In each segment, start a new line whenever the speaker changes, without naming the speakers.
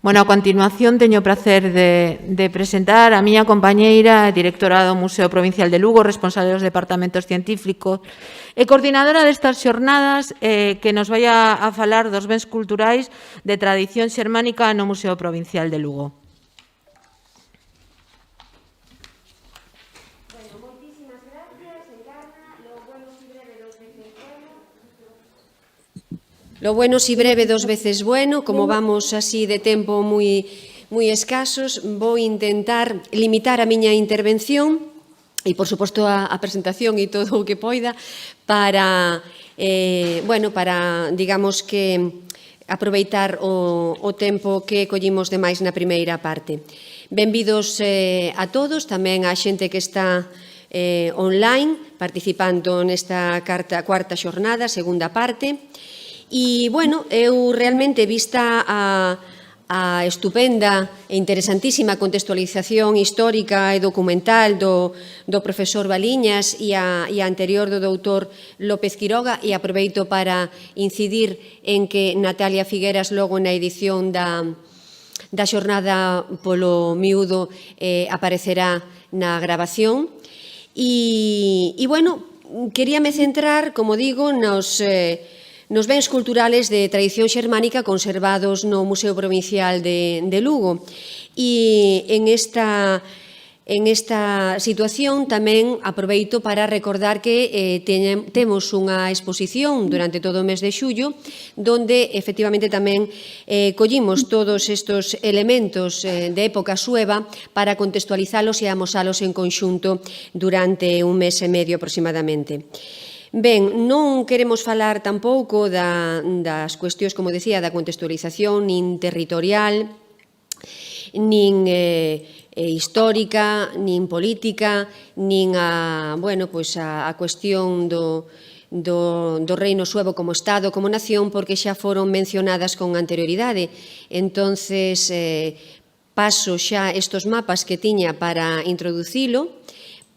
Bueno, a continuación teño o prazer de presentar a miña compañeira, directora do Museo Provincial de Lugo, responsable dos departamentos científicos e coordinadora destas xornadas que nos vai a falar dos bens culturais de tradición xermánica no Museo Provincial de Lugo.
Lo bueno si breve dos veces bueno, como vamos así de tempo moi escasos, vou intentar limitar a miña intervención e, por suposto, a presentación e todo o que poida para, digamos que, aproveitar o tempo que collimos demais na primeira parte. Benvidos a todos, tamén a xente que está online, participando nesta cuarta xornada, segunda parte. E, bueno, eu realmente, vista a estupenda e interesantísima contextualización histórica e documental do profesor Baliñas e a anterior do doutor López Quiroga, e aproveito para incidir en que Natalia Figueras logo na edición da xornada polo miúdo aparecerá na grabación. E, bueno, queríame centrar, como digo, nos bens culturales de tradición xermánica conservados no Museo Provincial de Lugo. E en esta situación tamén aproveito para recordar que temos unha exposición durante todo o mes de xullo donde efectivamente tamén collimos todos estes elementos de época sueva para contextualizalos e amosalos en conxunto durante un mes e medio aproximadamente. Ben, non queremos falar tampouco das cuestións, como decía, da contextualización nin territorial, nin histórica, nin política, nin a cuestión do reino suevo como Estado, como nación, porque xa foron mencionadas con anterioridade. Entonces, paso xa estes mapas que tiña para introducilo,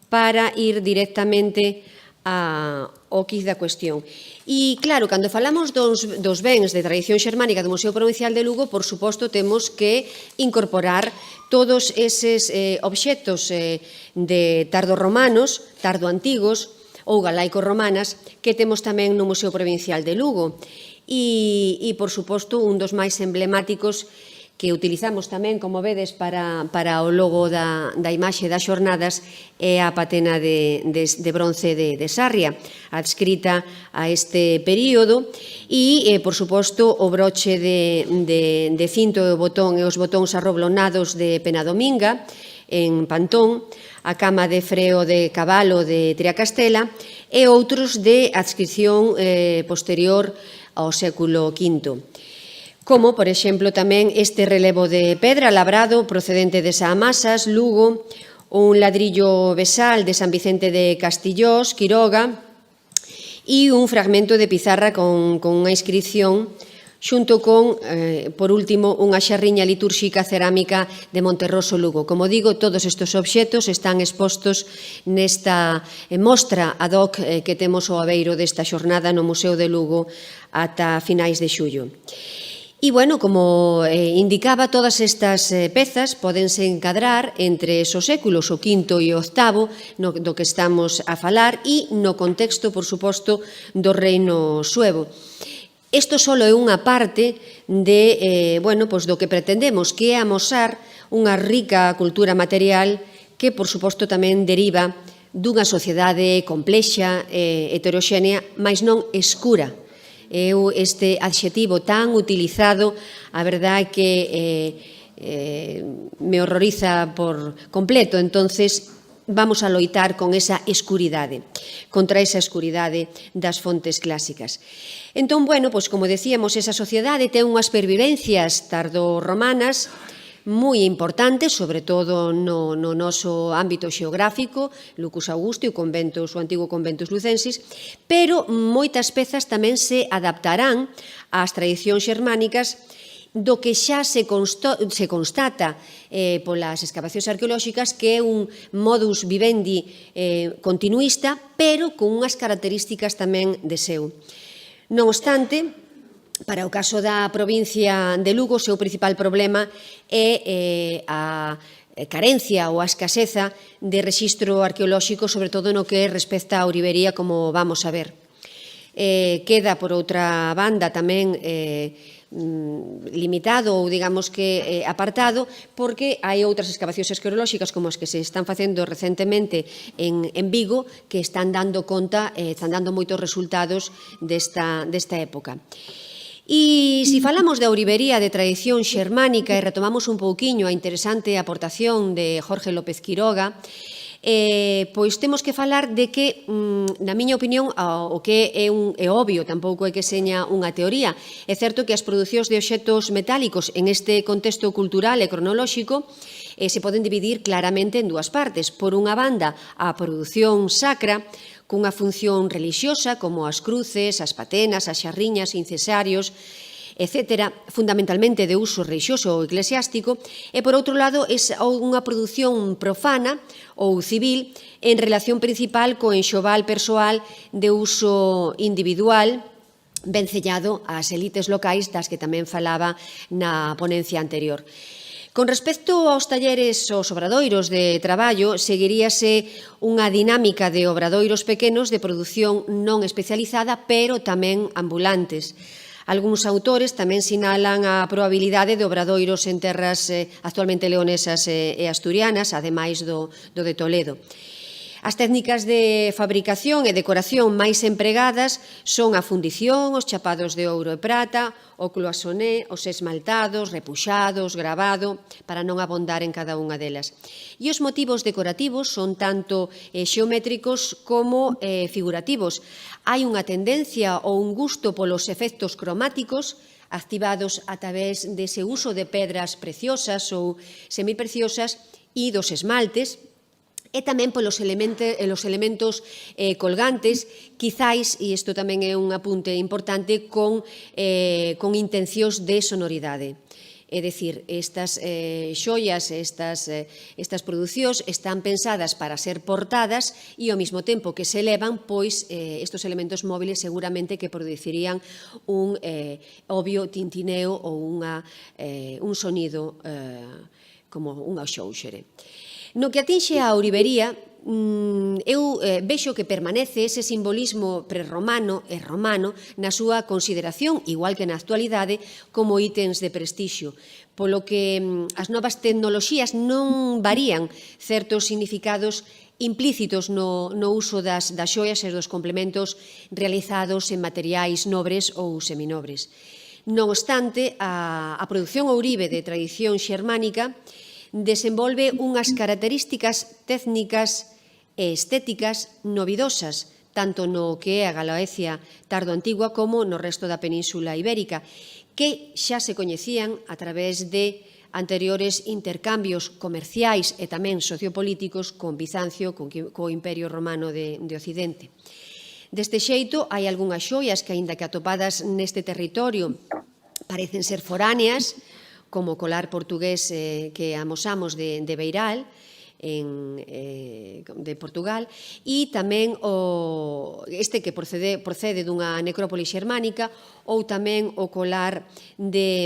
para ir directamente ao quiz da cuestión. E, claro, cando falamos dos bens de tradición xermánica do Museo Provincial de Lugo, por suposto, temos que incorporar todos eses obxectos de tardorromanos, tardoantigos ou galaico-romanas que temos tamén no Museo Provincial de Lugo. E, por suposto, un dos máis emblemáticos que utilizamos tamén, como vedes, para o logo da imaxe das xornadas é a patena de bronce de Sarria, adscrita a este período, e, por suposto, o broche de cinto e o botón e os botóns arroblonados de Penadominga, en Pantón, a cama de freo de cabalo de Triacastela e outros de adscripción posterior ao século V. Como, por exemplo, tamén este relevo de pedra labrado procedente de Saamasas, Lugo, un ladrillo vesal de San Vicente de Castillós, Quiroga, e un fragmento de pizarra con unha inscripción xunto con, por último, unha xarriña litúrxica cerámica de Monterroso, Lugo. Como digo, todos estes obxectos están expostos nesta mostra ad hoc que temos ao abeiro desta xornada no Museo de Lugo ata finais de xullo. E, bueno, como indicaba, todas estas pezas pódense encadrar entre esos séculos, o quinto e o octavo, do que estamos a falar, e no contexto, por suposto, do reino suevo. Isto só é unha parte do que pretendemos, que é amosar unha rica cultura material que, por suposto, tamén deriva dunha sociedade complexa, heteroxénea, mas non escura. Este adxetivo tan utilizado, a verdade que me horroriza por completo. Entonces, vamos a loitar con esa escuridade, contra esa escuridade das fontes clásicas. Entón, bueno, pois, como decíamos, esa sociedade ten unhas pervivencias tardorromanas moi importantes, sobre todo no noso ámbito xeográfico, Lucus Augusti, o antigo Conventus Lucensis, pero moitas pezas tamén se adaptarán ás tradicións xermánicas do que xa se constata polas excavacións arqueolóxicas, que é un modus vivendi continuista, pero con unhas características tamén de seu. Non obstante, Para o caso da provincia de Lugo, o seu principal problema é a carencia ou a escaseza de rexistro arqueolóxico, sobre todo no que respecta a ourivería, como vamos a ver. Queda, por outra banda, tamén limitado ou, digamos que, apartado, porque hai outras excavacións arqueolóxicas como as que se están facendo recentemente en Vigo, que están dando conta, están dando moitos resultados desta época. E se falamos da ourivería de tradición xermánica e retomamos un pouquiño a interesante aportación de Jorge López Quiroga, pois temos que falar de que, na miña opinión, o que é obvio, tampouco é que seña unha teoría. É certo que as producións de obxectos metálicos en este contexto cultural e cronolóxico se poden dividir claramente en dúas partes. Por unha banda, a produción sacra, cunha función relixiosa, como as cruces, as patenas, as xarriñas, incensarios, etc., fundamentalmente de uso relixioso ou eclesiástico, e, por outro lado, é unha produción profana ou civil en relación principal co enxoval persoal de uso individual, ben sellado ás elites locais das que tamén falaba na ponencia anterior. Con respecto aos talleres, aos obradoiros de traballo, seguiríase unha dinámica de obradoiros pequenos de produción non especializada, pero tamén ambulantes. Algúns autores tamén sinalan a probabilidade de obradoiros en terras actualmente leonesas e asturianas, ademais do de Toledo. As técnicas de fabricación e decoración máis empregadas son a fundición, os chapados de ouro e prata, o cloisonné, os esmaltados, repuxados, gravado, para non abondar en cada unha delas. E os motivos decorativos son tanto xeométricos como figurativos. Hai unha tendencia ou un gusto polos efectos cromáticos activados a través dese uso de pedras preciosas ou semipreciosas e dos esmaltes, e tamén polos elementos colgantes, quizáis, e isto tamén é un apunte importante, con intencións de sonoridade. É dicir, estas xoias, estas producións están pensadas para ser portadas e ao mesmo tempo que se elevan, pois estes elementos móviles seguramente que producirían un obvio tintineo ou un sonido como unha xóuxere. No que atinxe a ourivería, eu vexo que permanece ese simbolismo prerromano e romano na súa consideración, igual que na actualidade, como ítems de prestixio, polo que as novas tecnoloxías non varían certos significados implícitos no uso das xoias e dos complementos realizados en materiais nobres ou seminobres. Non obstante, a produción ourive de tradición xermánica desenvolve unhas características técnicas e estéticas novidosas, tanto no que é a Galicia tardoantigua como no resto da Península Ibérica, que xa se coñecían a través de anteriores intercambios comerciais e tamén sociopolíticos con Bizancio, co Imperio Romano de Occidente. Deste xeito, hai algunhas xoias que, aínda que atopadas neste territorio, parecen ser foráneas, como o colar portugués que amosamos de Beiral, de Portugal, e tamén este que procede dunha necrópole xermánica, ou tamén o colar de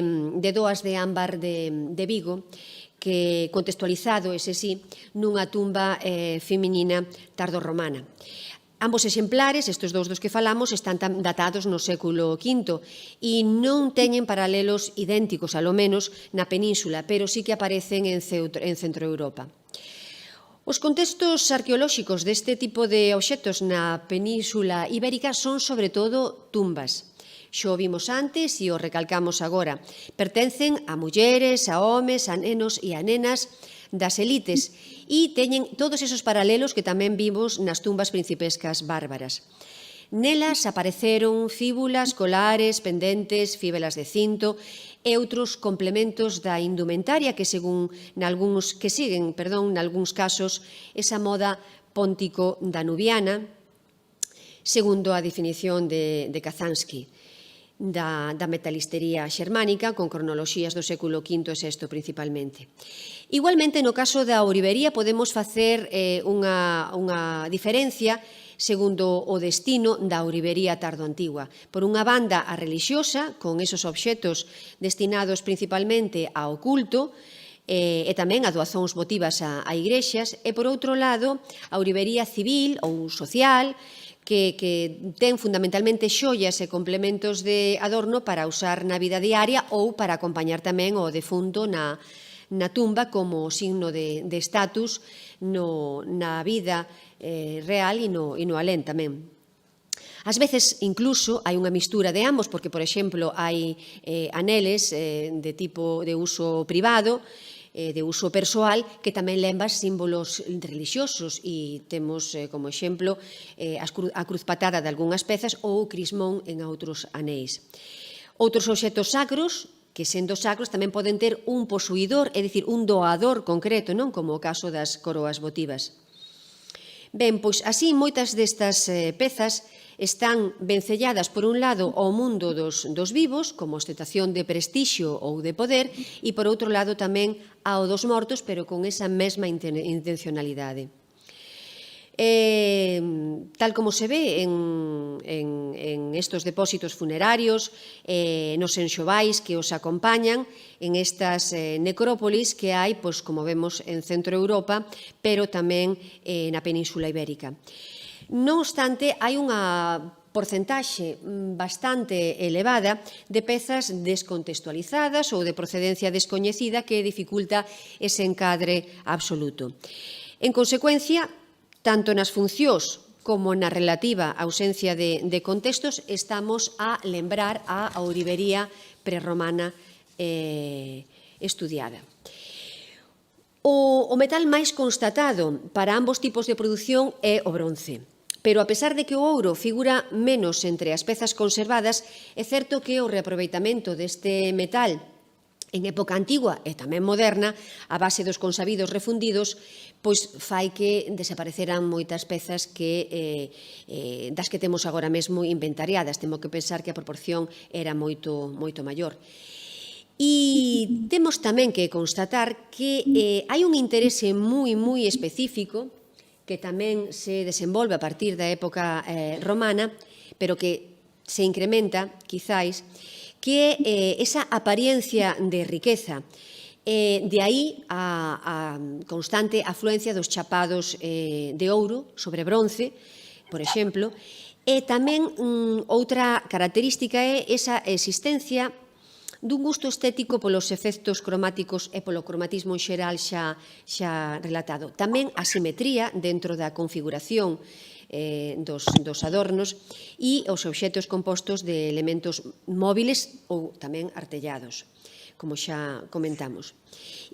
doas de ámbar de Vigo, que contextualizado, ese sí, nunha tumba feminina tardorromana. Ambos exemplares, estes dous dos que falamos, están datados no século V e non teñen paralelos idénticos, alo menos, na península, pero sí que aparecen en Centroeuropa. Os contextos arqueolóxicos deste tipo de obxectos na península ibérica son, sobre todo, tumbas. Xo vimos antes e o recalcamos agora. Pertencen a mulleres, a homes, a nenos e a nenas das elites e teñen todos esos paralelos que tamén vimos nas tumbas principescas bárbaras. Nelas apareceron fíbulas, colares, pendentes, fíbelas de cinto e outros complementos da indumentaria que siguen nalgúns casos esa moda póntico-danubiana, segundo a definición de Kazansky, da metalistería xermánica, con cronoloxías do século V e VI principalmente. Igualmente, no caso da ourivería, podemos facer unha diferencia segundo o destino da ourivería tardoantigua. Por unha banda, a relixiosa, con esos obxetos destinados principalmente ao culto, e tamén a doazóns votivas a igrexas, e, por outro lado, a ourivería civil ou social, que ten fundamentalmente xollas e complementos de adorno para usar na vida diaria ou para acompañar tamén o defunto na tumba como signo de estatus na vida real e no alén tamén. Ás veces, incluso, hai unha mistura de ambos, porque, por exemplo, hai aneles de tipo de uso privado, de uso persoal, que tamén lembra símbolos relixiosos, e temos como exemplo a cruz patada de algunhas pezas ou o crismón en outros anéis. Outros obxetos sacros, que sendo sacros tamén poden ter un posuidor, é dicir, un doador concreto, non como o caso das coroas votivas. Ben, pois así moitas destas pezas están vencelladas, por un lado, ao mundo dos vivos, como ostentación de prestixio ou de poder, e, por outro lado, tamén ao dos mortos, pero con esa mesma intencionalidade. Tal como se ve en estos depósitos funerarios, nos enxovais que os acompañan, en estas necrópolis que hai, pois, como vemos, en Centro Europa, pero tamén na Península Ibérica. Non obstante, hai unha porcentaxe bastante elevada de pezas descontextualizadas ou de procedencia descoñecida que dificulta ese encadre absoluto. En consecuencia, tanto nas funcións como na relativa ausencia de contextos, estamos a lembrar a ourivería prerromana estudiada. O metal máis constatado para ambos tipos de produción é o bronce. Pero, a pesar de que o ouro figura menos entre as pezas conservadas, é certo que o reaproveitamento deste metal en época antigua e tamén moderna, a base dos consabidos refundidos, pois fai que desapareceran moitas pezas das que temos agora mesmo inventariadas. Temos que pensar que a proporción era moito maior. E temos tamén que constatar que hai un interese moi específico que tamén se desenvolve a partir da época romana, pero que se incrementa, quizáis, que é esa apariencia de riqueza. De aí a constante afluencia dos chapados de ouro sobre bronce, por exemplo, e tamén outra característica é esa existencia dun gusto estético polos efectos cromáticos e polo cromatismo en xeral xa relatado. Tamén a simetría dentro da configuración dos adornos e os obxetos compostos de elementos móviles ou tamén artellados, como xa comentamos.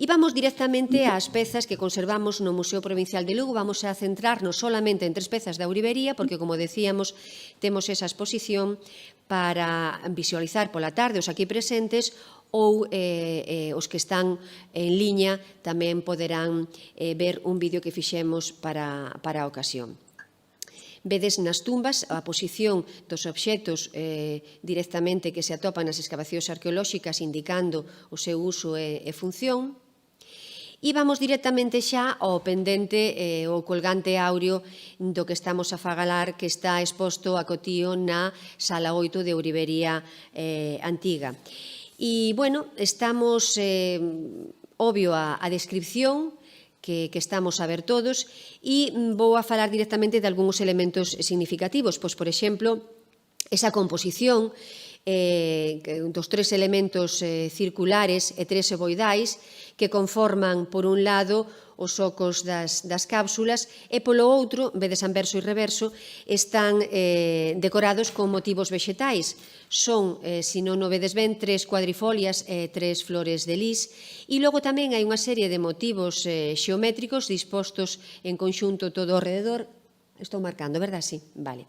E vamos directamente ás pezas que conservamos no Museo Provincial de Lugo. Vamos a centrarnos solamente en 3 pezas da ourivería, porque, como decíamos, temos esa exposición para visualizar pola tarde os aquí presentes, ou os que están en liña tamén poderán ver un vídeo que fixemos para a ocasión. Vedes nas tumbas a posición dos obxetos directamente que se atopan nas excavacións arqueolóxicas, indicando o seu uso e función. E vamos directamente xa ao pendente, o colgante áureo do que estamos a fagalar, que está exposto a cotío na Sala 8 de Ourivería Antiga. E, bueno, estamos, obvio, a descripción que estamos a ver todos, e vou a falar directamente de algúns elementos significativos. Pois, por exemplo, esa composición dos 3 elementos circulares e 3 ovoidais que conforman, por un lado, os ocos das cápsulas, e polo outro, vedes anverso e reverso, están decorados con motivos vexetais. Son, se non o vedes ben, 3 cuadrifolias e 3 flores de lis, e logo tamén hai unha serie de motivos xeométricos dispostos en conxunto todo ao redor. Estou marcando, verdad? Sí, vale.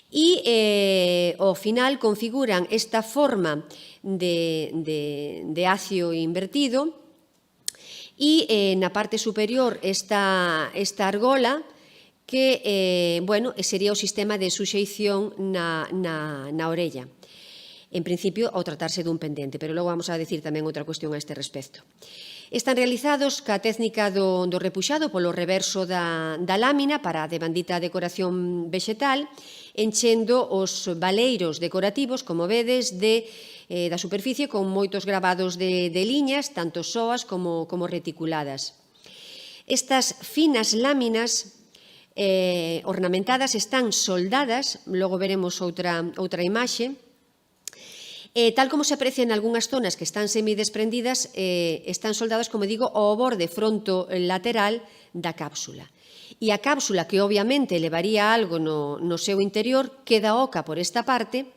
E ao final configuran esta forma de acio invertido, e na parte superior esta argola que sería o sistema de suxeición na orella. en principio, ao tratarse dun pendente, pero logo vamos a decir tamén outra cuestión a este respecto. Están realizados ca técnica do repuxado polo reverso da lámina para a devandita decoración vexetal, enchendo os valeiros decorativos, como vedes, da superficie con moitos gravados de liñas, tanto soas como reticuladas. Estas finas láminas ornamentadas están soldadas, logo veremos outra imaxe, tal como se aprecia en algunhas zonas que están semidesprendidas, están soldadas, como digo, ao borde fronto lateral da cápsula. E a cápsula, que obviamente levaría algo no seu interior, queda oca por esta parte,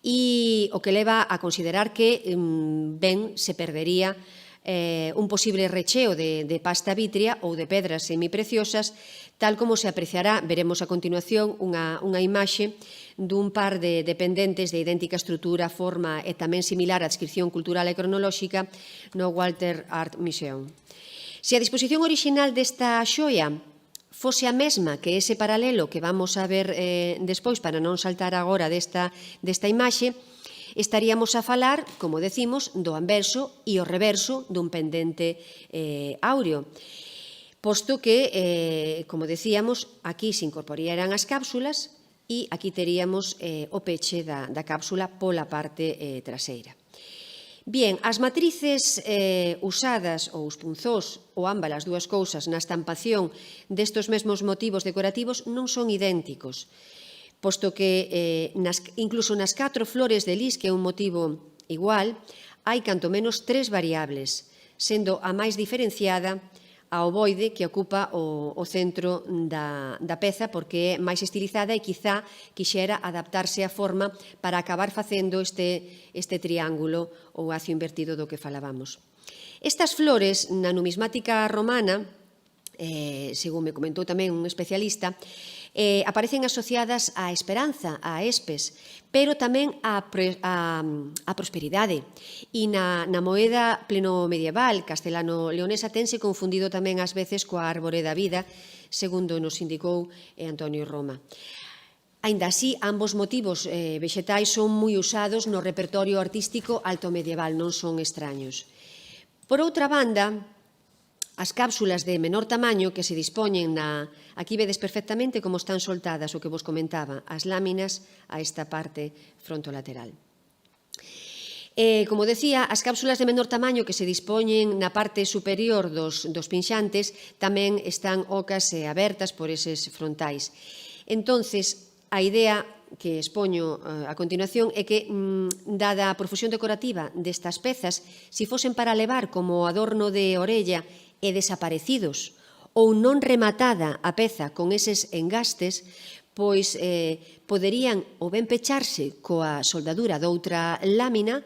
e o que leva a considerar que ben se perdería un posible recheo de pasta vítrea ou de pedras semipreciosas, tal como se apreciará, veremos a continuación, unha imaxe dun par de pendentes de idéntica estrutura, forma e tamén similar á adscripción cultural e cronolóxica no Walter Art Museum. Se a disposición orixinal desta xoia fose a mesma que ese paralelo que vamos a ver despois, para non saltar agora desta imaxe, estaríamos a falar, como decimos, do anverso e o reverso dun pendente áureo, posto que, como decíamos, aquí se incorporarían as cápsulas e aquí teríamos o peche da cápsula pola parte traseira. Bien, as matrices usadas, ou os punzós, ou ambas as dúas cousas, na estampación destes mesmos motivos decorativos non son idénticos, posto que incluso nas 4 flores de lis, que é un motivo igual, hai canto menos 3 variables, sendo a máis diferenciada a ovoide, que ocupa o centro da peza, porque é máis estilizada e quizá quixera adaptarse á forma para acabar facendo este triángulo ou acio invertido do que falábamos. Estas flores, na numismática romana, según me comentou tamén un especialista, aparecen asociadas á esperanza, a espes, pero tamén á prosperidade. E na moeda pleno medieval castelano-leonesa tense confundido tamén ás veces coa árbore da vida, segundo nos indicou Antonio Roma. Aínda así, ambos motivos vexetais son moi usados no repertorio artístico alto medieval, non son extraños. Por outra banda, as cápsulas de menor tamaño que se dispoñen aquí vedes perfectamente como están soltadas, o que vos comentaba, as láminas a esta parte frontolateral. Como decía, as cápsulas de menor tamaño que se dispoñen na parte superior dos pinxantes tamén están ocas e abertas por eses frontais. Entonces, a idea que expoño a continuación é que, dada a profusión decorativa destas pezas, se fosen para levar como adorno de orella e desaparecidos, ou non rematada a peza con eses engastes, pois poderían ou ben pecharse coa soldadura doutra lámina,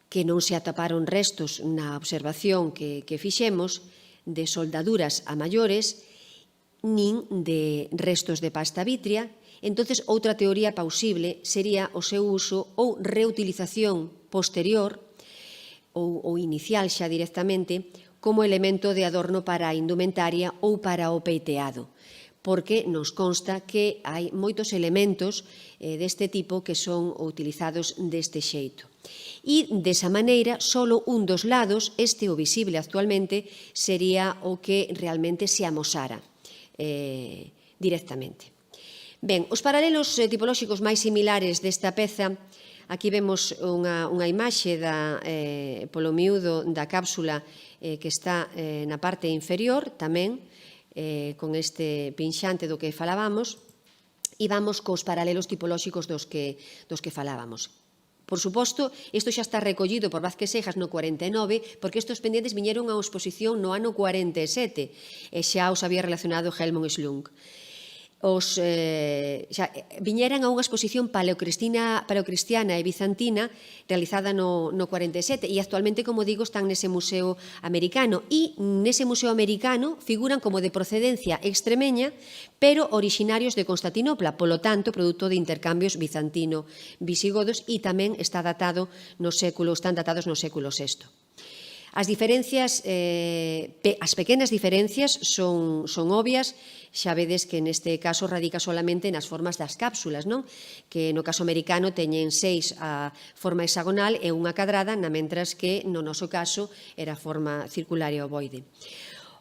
que non se ataparon restos na observación que fixemos de soldaduras a maiores, nin de restos de pasta vítrea. Entonces, outra teoría plausible sería o seu uso ou reutilización posterior ou inicial xa directamente como elemento de adorno para a indumentaria ou para o peiteado, porque nos consta que hai moitos elementos deste tipo que son utilizados deste xeito. E, desa maneira, só un dos lados, o visible actualmente, sería o que realmente se amosara directamente. Ben, os paralelos tipolóxicos máis similares desta peza, aquí vemos unha imaxe polo miúdo da cápsula que está na parte inferior tamén, con este pinxante do que falábamos, e vamos cos paralelos tipolóxicos dos que falábamos. Por suposto, isto xa está recollido por Vázquez Seijas no 49, porque estes pendentes viñeron a unha exposición no ano 47, e xa os había relacionado Helmut Schlunk. Viñeran a unha exposición paleocristiana e bizantina realizada no 47 e actualmente, como digo, están nese museo americano, e nese museo americano figuran como de procedencia extremeña, pero orixinarios de Constantinopla, polo tanto, produto de intercambios bizantino-visigodos, e tamén están datados no século VI. As diferencias, as pequenas diferencias son obvias, xa vedes que neste caso radica solamente nas formas das cápsulas, non? Que no caso americano teñen 6 a forma hexagonal e unha cadrada, mentras que no noso caso era a forma circular e ovoide.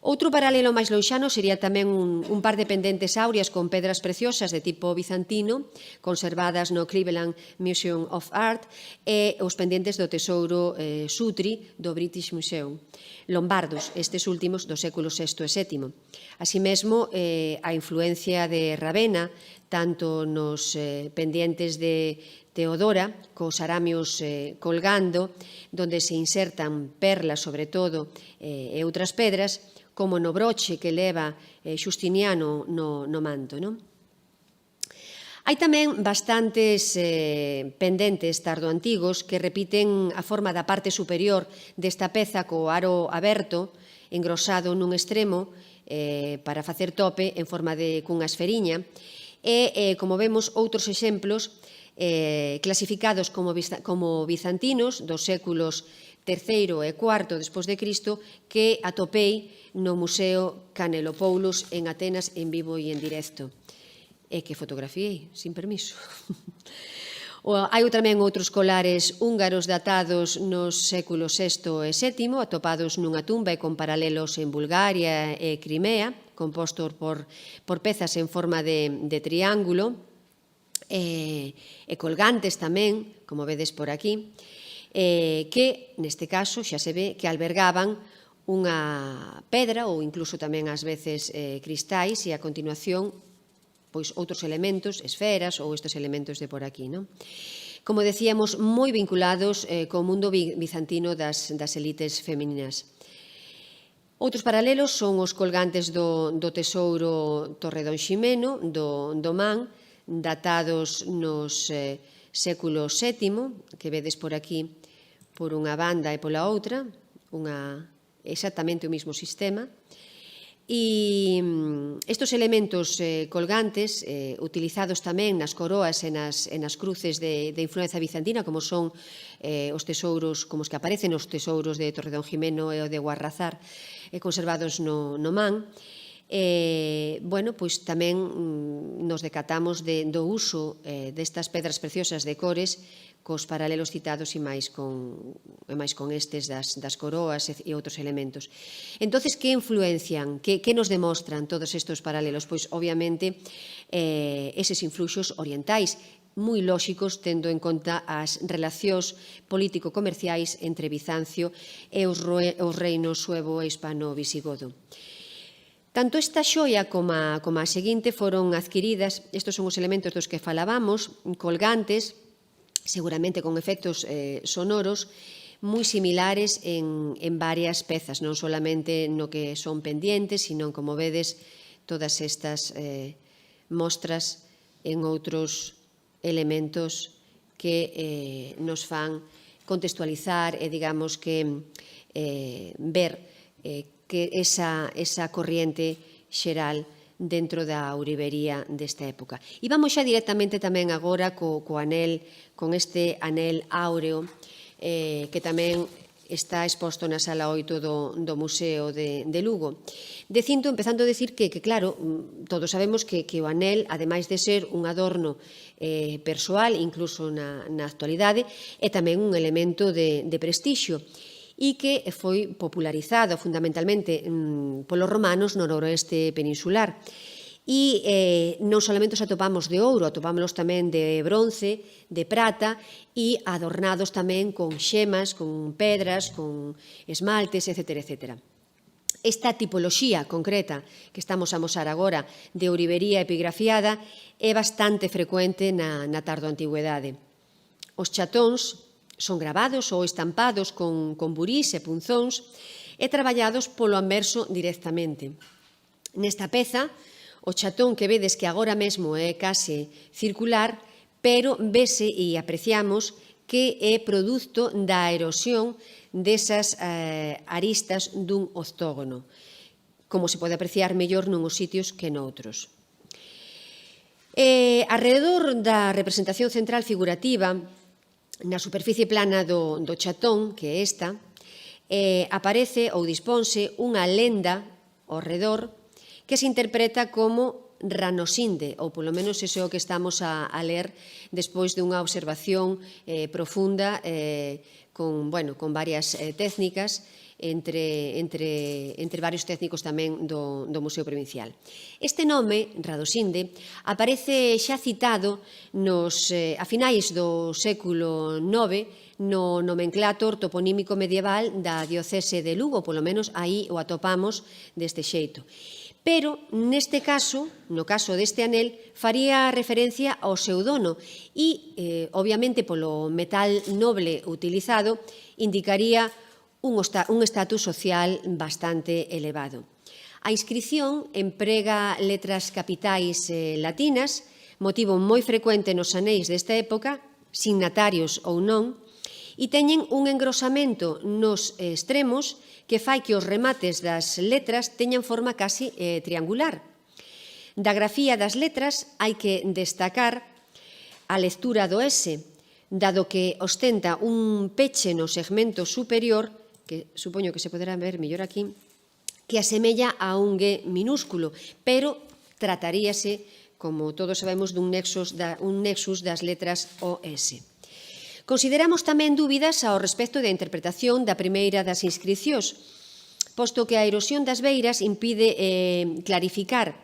Outro paralelo máis lonxano sería tamén un par de pendentes áureas con pedras preciosas de tipo bizantino, conservadas no Cleveland Museum of Art, e os pendentes do tesouro Sutri do British Museum, lombardos, estes últimos do século VI e VII. Así mesmo, a influencia de Ravenna, tanto nos pendientes de Teodora, cos aramios colgando, donde se insertan perlas, sobre todo, e outras pedras, como no broche que leva Xustiniano no manto. Non? Hai tamén bastantes pendentes tardoantigos que repiten a forma da parte superior desta peza co aro aberto, engrosado nun extremo para facer tope en forma de cunha esferiña, e, como vemos, outros exemplos clasificados como bizantinos dos séculos III e IV despois de Cristo que atopei no Museo Canelopoulos en Atenas en vivo e en directo e que fotografiei, sin permiso. Hai tamén outros colares húngaros datados nos séculos VI e VII, atopados nunha tumba e con paralelos en Bulgaria e Crimea, compostos por pezas en forma de triángulo, e colgantes tamén, como vedes por aquí, que, neste caso, xa se ve que albergaban unha pedra ou incluso tamén ás veces cristais e a continuación pois outros elementos, esferas ou estes elementos de por aquí. Non? Como decíamos, moi vinculados co mundo bizantino das elites femininas. Outros paralelos son os colgantes do tesouro Torredonximeno, do Man, datados nos séculos VII, que vedes por aquí por unha banda e pola outra, exactamente o mesmo sistema. E estes elementos colgantes, utilizados tamén nas coroas e nas cruces de influencia bizantina, como son os tesouros, como os que aparecen os tesouros de Torredonjimeno e o de Guarrazar, conservados no Man, pois tamén nos decatamos do uso destas pedras preciosas de cores cos paralelos citados e máis con estes das coroas e outros elementos. Entonces, que influencian, que nos demostran todos estes paralelos? Pois, obviamente, eses influxos orientais, moi lóxicos, tendo en conta as relacións político-comerciais entre Bizancio e os reinos suevo e hispano-visigodo. Tanto esta xoia como a seguinte foron adquiridas, estes son os elementos dos que falábamos, colgantes, seguramente con efectos sonoros, moi similares en varias pezas, non solamente no que son pendientes, sino, como vedes, todas estas mostras en outros elementos que nos fan contextualizar e, digamos, que ver que esa corriente xeral dentro da ourivería desta época. E vamos xa directamente tamén agora con este anel áureo que tamén está exposto na sala 8 do Museo de Lugo. Empezando a decir que, claro, todos sabemos que o anel, ademais de ser un adorno persoal, incluso na actualidade, é tamén un elemento de prestixio, e que foi popularizado fundamentalmente polos romanos no noroeste peninsular. E non solamente os atopamos de ouro, atopámolos tamén de bronce, de prata e adornados tamén con xemas, con pedras, con esmaltes, etc. Esta tipoloxía concreta que estamos a amosar agora de ourivería epigrafiada é bastante frecuente na tardoantigüedade. Os chatóns son gravados ou estampados con burís e punzóns e traballados polo anverso directamente. Nesta peza, o chatón que vedes que agora mesmo é case circular, pero vese e apreciamos que é produto da erosión desas aristas dun octógono, como se pode apreciar mellor nuns sitios que noutros. Arredor da representación central figurativa, na superficie plana do chatón, que é esta, aparece ou disponse unha lenda ao redor que se interpreta como Ranosinde, ou polo menos iso é o que estamos a ler despois dunha observación profunda con varias técnicas entre varios técnicos tamén do Museo Provincial. Este nome, Radosinde, aparece xa citado a finais do século IX no nomenclátor toponímico medieval da diocese de Lugo, polo menos aí o atopamos deste xeito. Pero, neste caso, no caso deste anel, faría referencia ao seu dono e, obviamente, polo metal noble utilizado, indicaría un estatus social bastante elevado. A inscrición emprega letras capitais latinas, motivo moi frecuente nos anéis desta época, signatarios ou non, e teñen un engrosamento nos extremos que fai que os remates das letras teñan forma casi triangular. Da grafía das letras hai que destacar a lectura do S, dado que ostenta un peche no segmento superior, que supoño que se poderá ver mellor aquí, que asemella a un G minúsculo, pero trataríase, como todos sabemos, dun nexus das letras OS. Consideramos tamén dúbidas ao respecto da interpretación da primeira das inscricións, posto que a erosión das beiras impide clarificar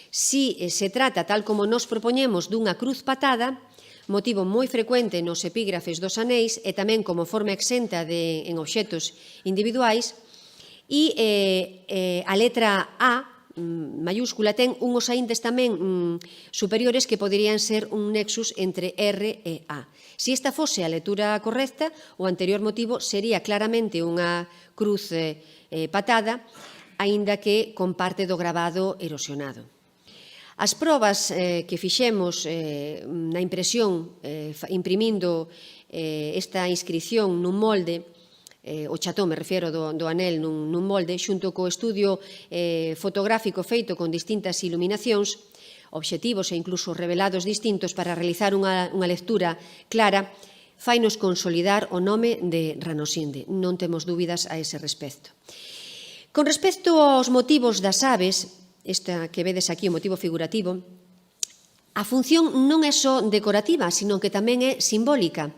si se trata, tal como nos propoñemos, dunha cruz patada, motivo moi frecuente nos epígrafes dos anéis e tamén como forma exenta en obxetos individuais, e a letra A mayúscula ten unhos aíntes tamén superiores que poderían ser un nexus entre R e A. Se esta fose a lectura correcta, o anterior motivo sería claramente unha cruz patada, aínda que comparte do gravado erosionado. As probas que fixemos na impresión, imprimindo esta inscripción nun molde, o chatón, me refiero, do anel nun molde, xunto co estudio fotográfico feito con distintas iluminacións, obxectivos e incluso revelados distintos para realizar unha lectura clara, fainos consolidar o nome de Ranosinde. Non temos dúbidas a ese respecto. Con respecto aos motivos das aves, esta que vedes aquí, o motivo figurativo, a función non é só decorativa, sino que tamén é simbólica.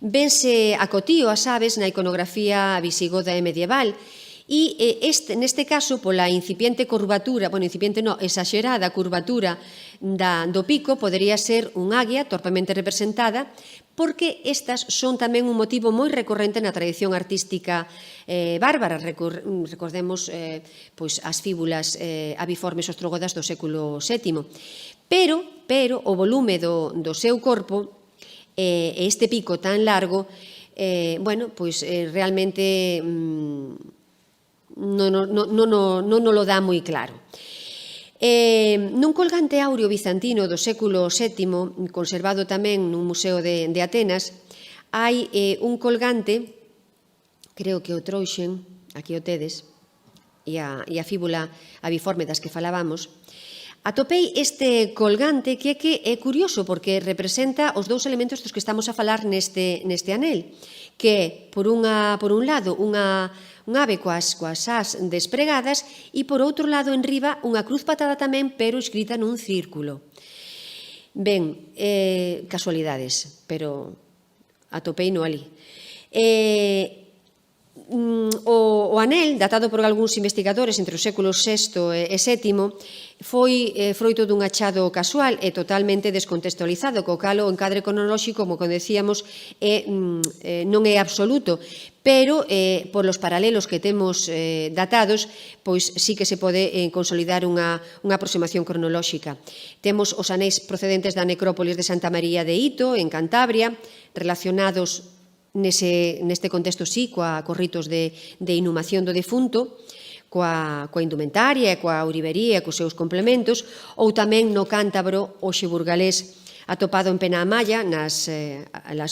Vense a cotío as aves na iconografía visigoda e medieval e neste caso pola incipiente curvatura, exaxerada curvatura do pico, podería ser un águia torpemente representada, porque estas son tamén un motivo moi recorrente na tradición artística bárbara. Recordemos as fíbulas aviformes ostrogodas do século VII. Pero o volume do seu corpo, este pico tan largo, realmente non lo dá moi claro. Nun colgante áureo bizantino do século VII, conservado tamén nun museo de Atenas, hai un colgante, creo que o trouxen, aquí o tedes, e a fíbula aviforme das que falábamos. Atopei este colgante que é curioso porque representa os dous elementos dos que estamos a falar neste anel, que é, por un lado, unha ave coas ás despregadas e, por outro lado, en riba, unha cruz patada tamén, pero escrita nun círculo. Ben, casualidades, pero atopei no ali. O anel, datado por algúns investigadores entre os séculos VI e VII, foi froito dun achado casual e totalmente descontextualizado, co cal o encadre cronolóxico, como decíamos, non é absoluto, pero por os paralelos que temos datados, pois sí que se pode consolidar unha aproximación cronolóxica. Temos os anéis procedentes da necrópolis de Santa María de Ito, en Cantabria, relacionados neste contexto sí, cos ritos de inhumación do defunto, coa indumentaria e coa ourivería e cos seus complementos, ou tamén no cántabro hoxe burgalés atopado en Penamalla, nas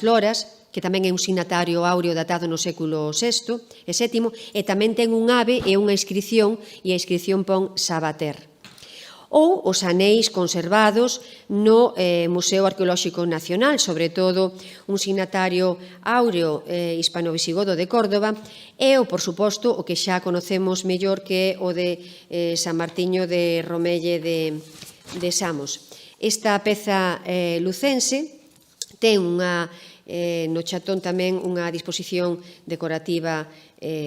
Loras, que tamén é un signatario áureo datado no século VI e VII, e tamén ten un ave e unha inscripción, e a inscripción pon Sabater. ou os aneis conservados no Museo Arqueolóxico Nacional, sobre todo un signatario áureo hispano-visigodo de Córdoba, e, por suposto, o que xa conocemos mellor, que é o de San Martiño de Romelle de Samos. Esta peza lucense ten no chatón tamén unha disposición decorativa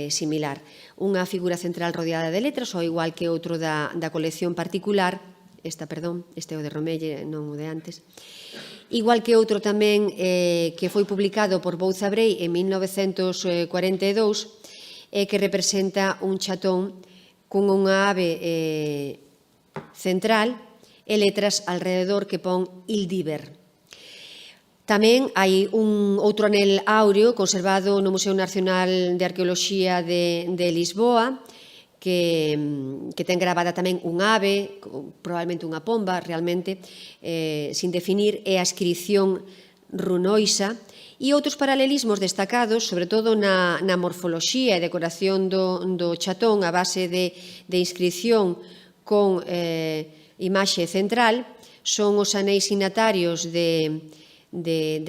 similar. Unha figura central rodeada de letras, ao igual que outro da colección particular, este é o de Romelle, non o de antes, igual que outro tamén que foi publicado por Bouza Brey en 1942, que representa un chatón con unha ave central e letras alrededor que pon Ildiver. Tamén hai un outro anel áureo conservado no Museo Nacional de Arqueoloxía de Lisboa, que ten gravada tamén un ave, probablemente unha pomba, realmente, sin definir, e a inscripción runoisa, e outros paralelismos destacados, sobre todo na morfoloxía e decoración do chatón, a base de inscripción con imaxe central, son os aneis signatarios de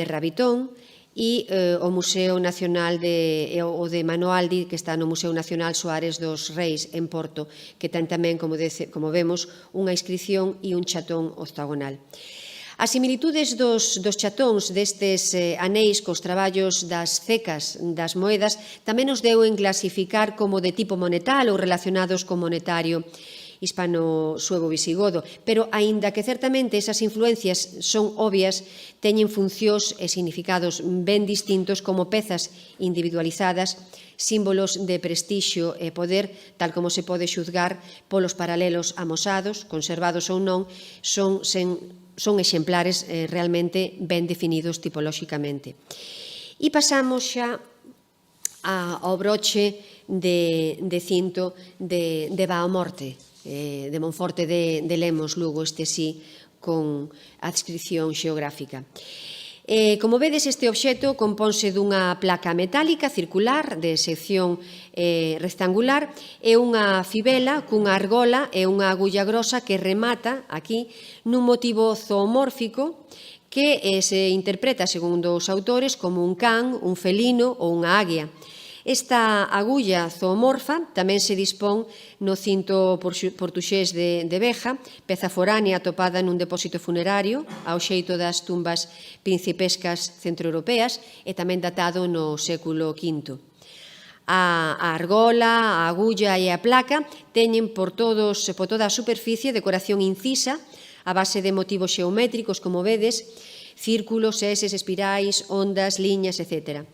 Rabitón e o Museo Nacional o de Manoaldi, que está no Museo Nacional Soares dos Reis, en Porto, que ten tamén, como vemos, unha inscripción e un chatón octagonal. As similitudes dos chatóns destes aneis cos traballos das cecas das moedas tamén nos deu en clasificar como de tipo monetal ou relacionados co monetario hispano-suevo-visigodo, pero, aínda que certamente esas influencias son obvias, teñen funcións e significados ben distintos como pezas individualizadas, símbolos de prestixio e poder, tal como se pode xuzgar polos paralelos amosados, conservados ou non, son exemplares realmente ben definidos tipolóxicamente. E pasamos xa ao broche de cinto de Baomorte, de Monforte de Lemos, Lugo, este sí, con adscripción xeográfica. Como vedes, este obxecto compónse dunha placa metálica circular de sección rectangular e unha fibela cunha argola e unha agulla grosa que remata aquí nun motivo zoomórfico que se interpreta, segundo os autores, como un can, un felino ou unha águia. Esta agulla zoomorfa tamén se dispón no cinto portuxés de Beja, peza foránea atopada nun depósito funerario ao xeito das tumbas principescas centroeuropeas e tamén datado no século V. A argola, a agulla e a placa teñen por toda a superficie decoración incisa a base de motivos xeométricos, como vedes, círculos, eses, espirais, ondas, liñas, etc.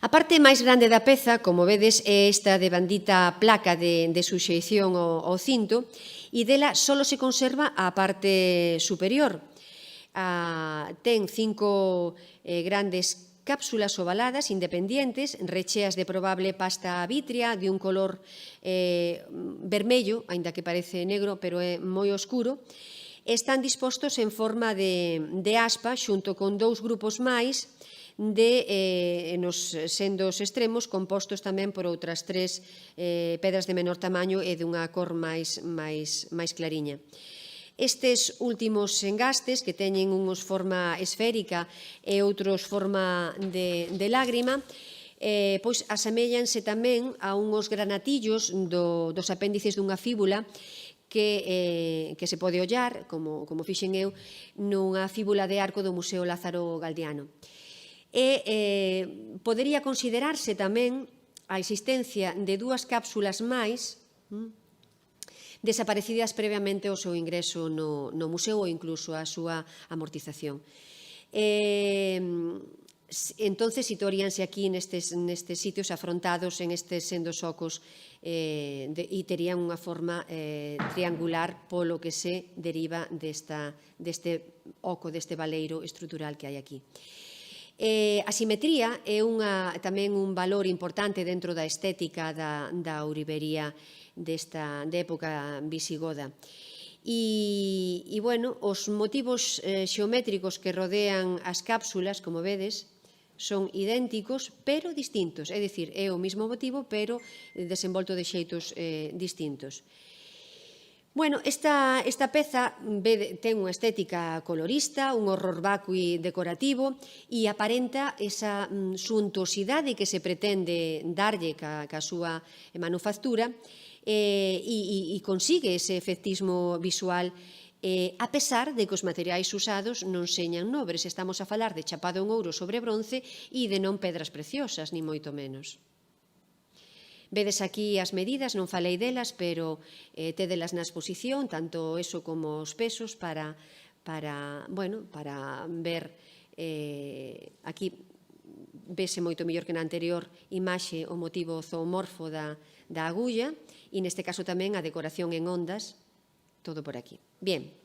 A parte máis grande da peza, como vedes, é esta de bandita placa de suxeición ao cinto, e dela só se conserva a parte superior. Ten 5 grandes cápsulas ovaladas independientes, recheas de probable pasta vítrea de un color vermello, aínda que parece negro, pero é moi oscuro. Están dispostos en forma de aspa xunto con 2 grupos máis nos sendos extremos, compostos tamén por outras 3 pedras de menor tamaño e dunha cor máis clariña. Estes últimos engastes, que teñen uns forma esférica e outros forma de lágrima, pois aseméllanse tamén a uns granatillos dos apéndices dunha fíbula que se pode ollar, como fixen eu, nunha fíbula de arco do Museo Lázaro Galdiano. Podería considerarse tamén a existencia de 2 cápsulas máis desaparecidas previamente ao seu ingreso no museo ou incluso a súa amortización. Entón, situaríanse aquí nestes sitios afrontados en estes sendos ocos e terían unha forma triangular polo que se deriva deste oco, deste baleiro estrutural que hai aquí. A simetría é tamén un valor importante dentro da estética da ourivería de época visigoda. E, bueno, os motivos xeométricos que rodean as cápsulas, como vedes, son idénticos, pero distintos. É dicir, é o mesmo motivo, pero desenvolto de xeitos distintos. Bueno, esta peza ten unha estética colorista, un horror vacui decorativo e aparenta esa suntuosidade que se pretende darlle ca súa manufactura e consigue ese efectismo visual a pesar de que os materiais usados non señan nobres. Estamos a falar de chapado en ouro sobre bronce e de non pedras preciosas, ni moito menos. Vedes aquí as medidas, non falei delas, pero tédelas na exposición, tanto eso como os pesos, para ver aquí vese moito mellor que na anterior imaxe o motivo zoomorfo da agulla e neste caso tamén a decoración en ondas, todo por aquí. Bien.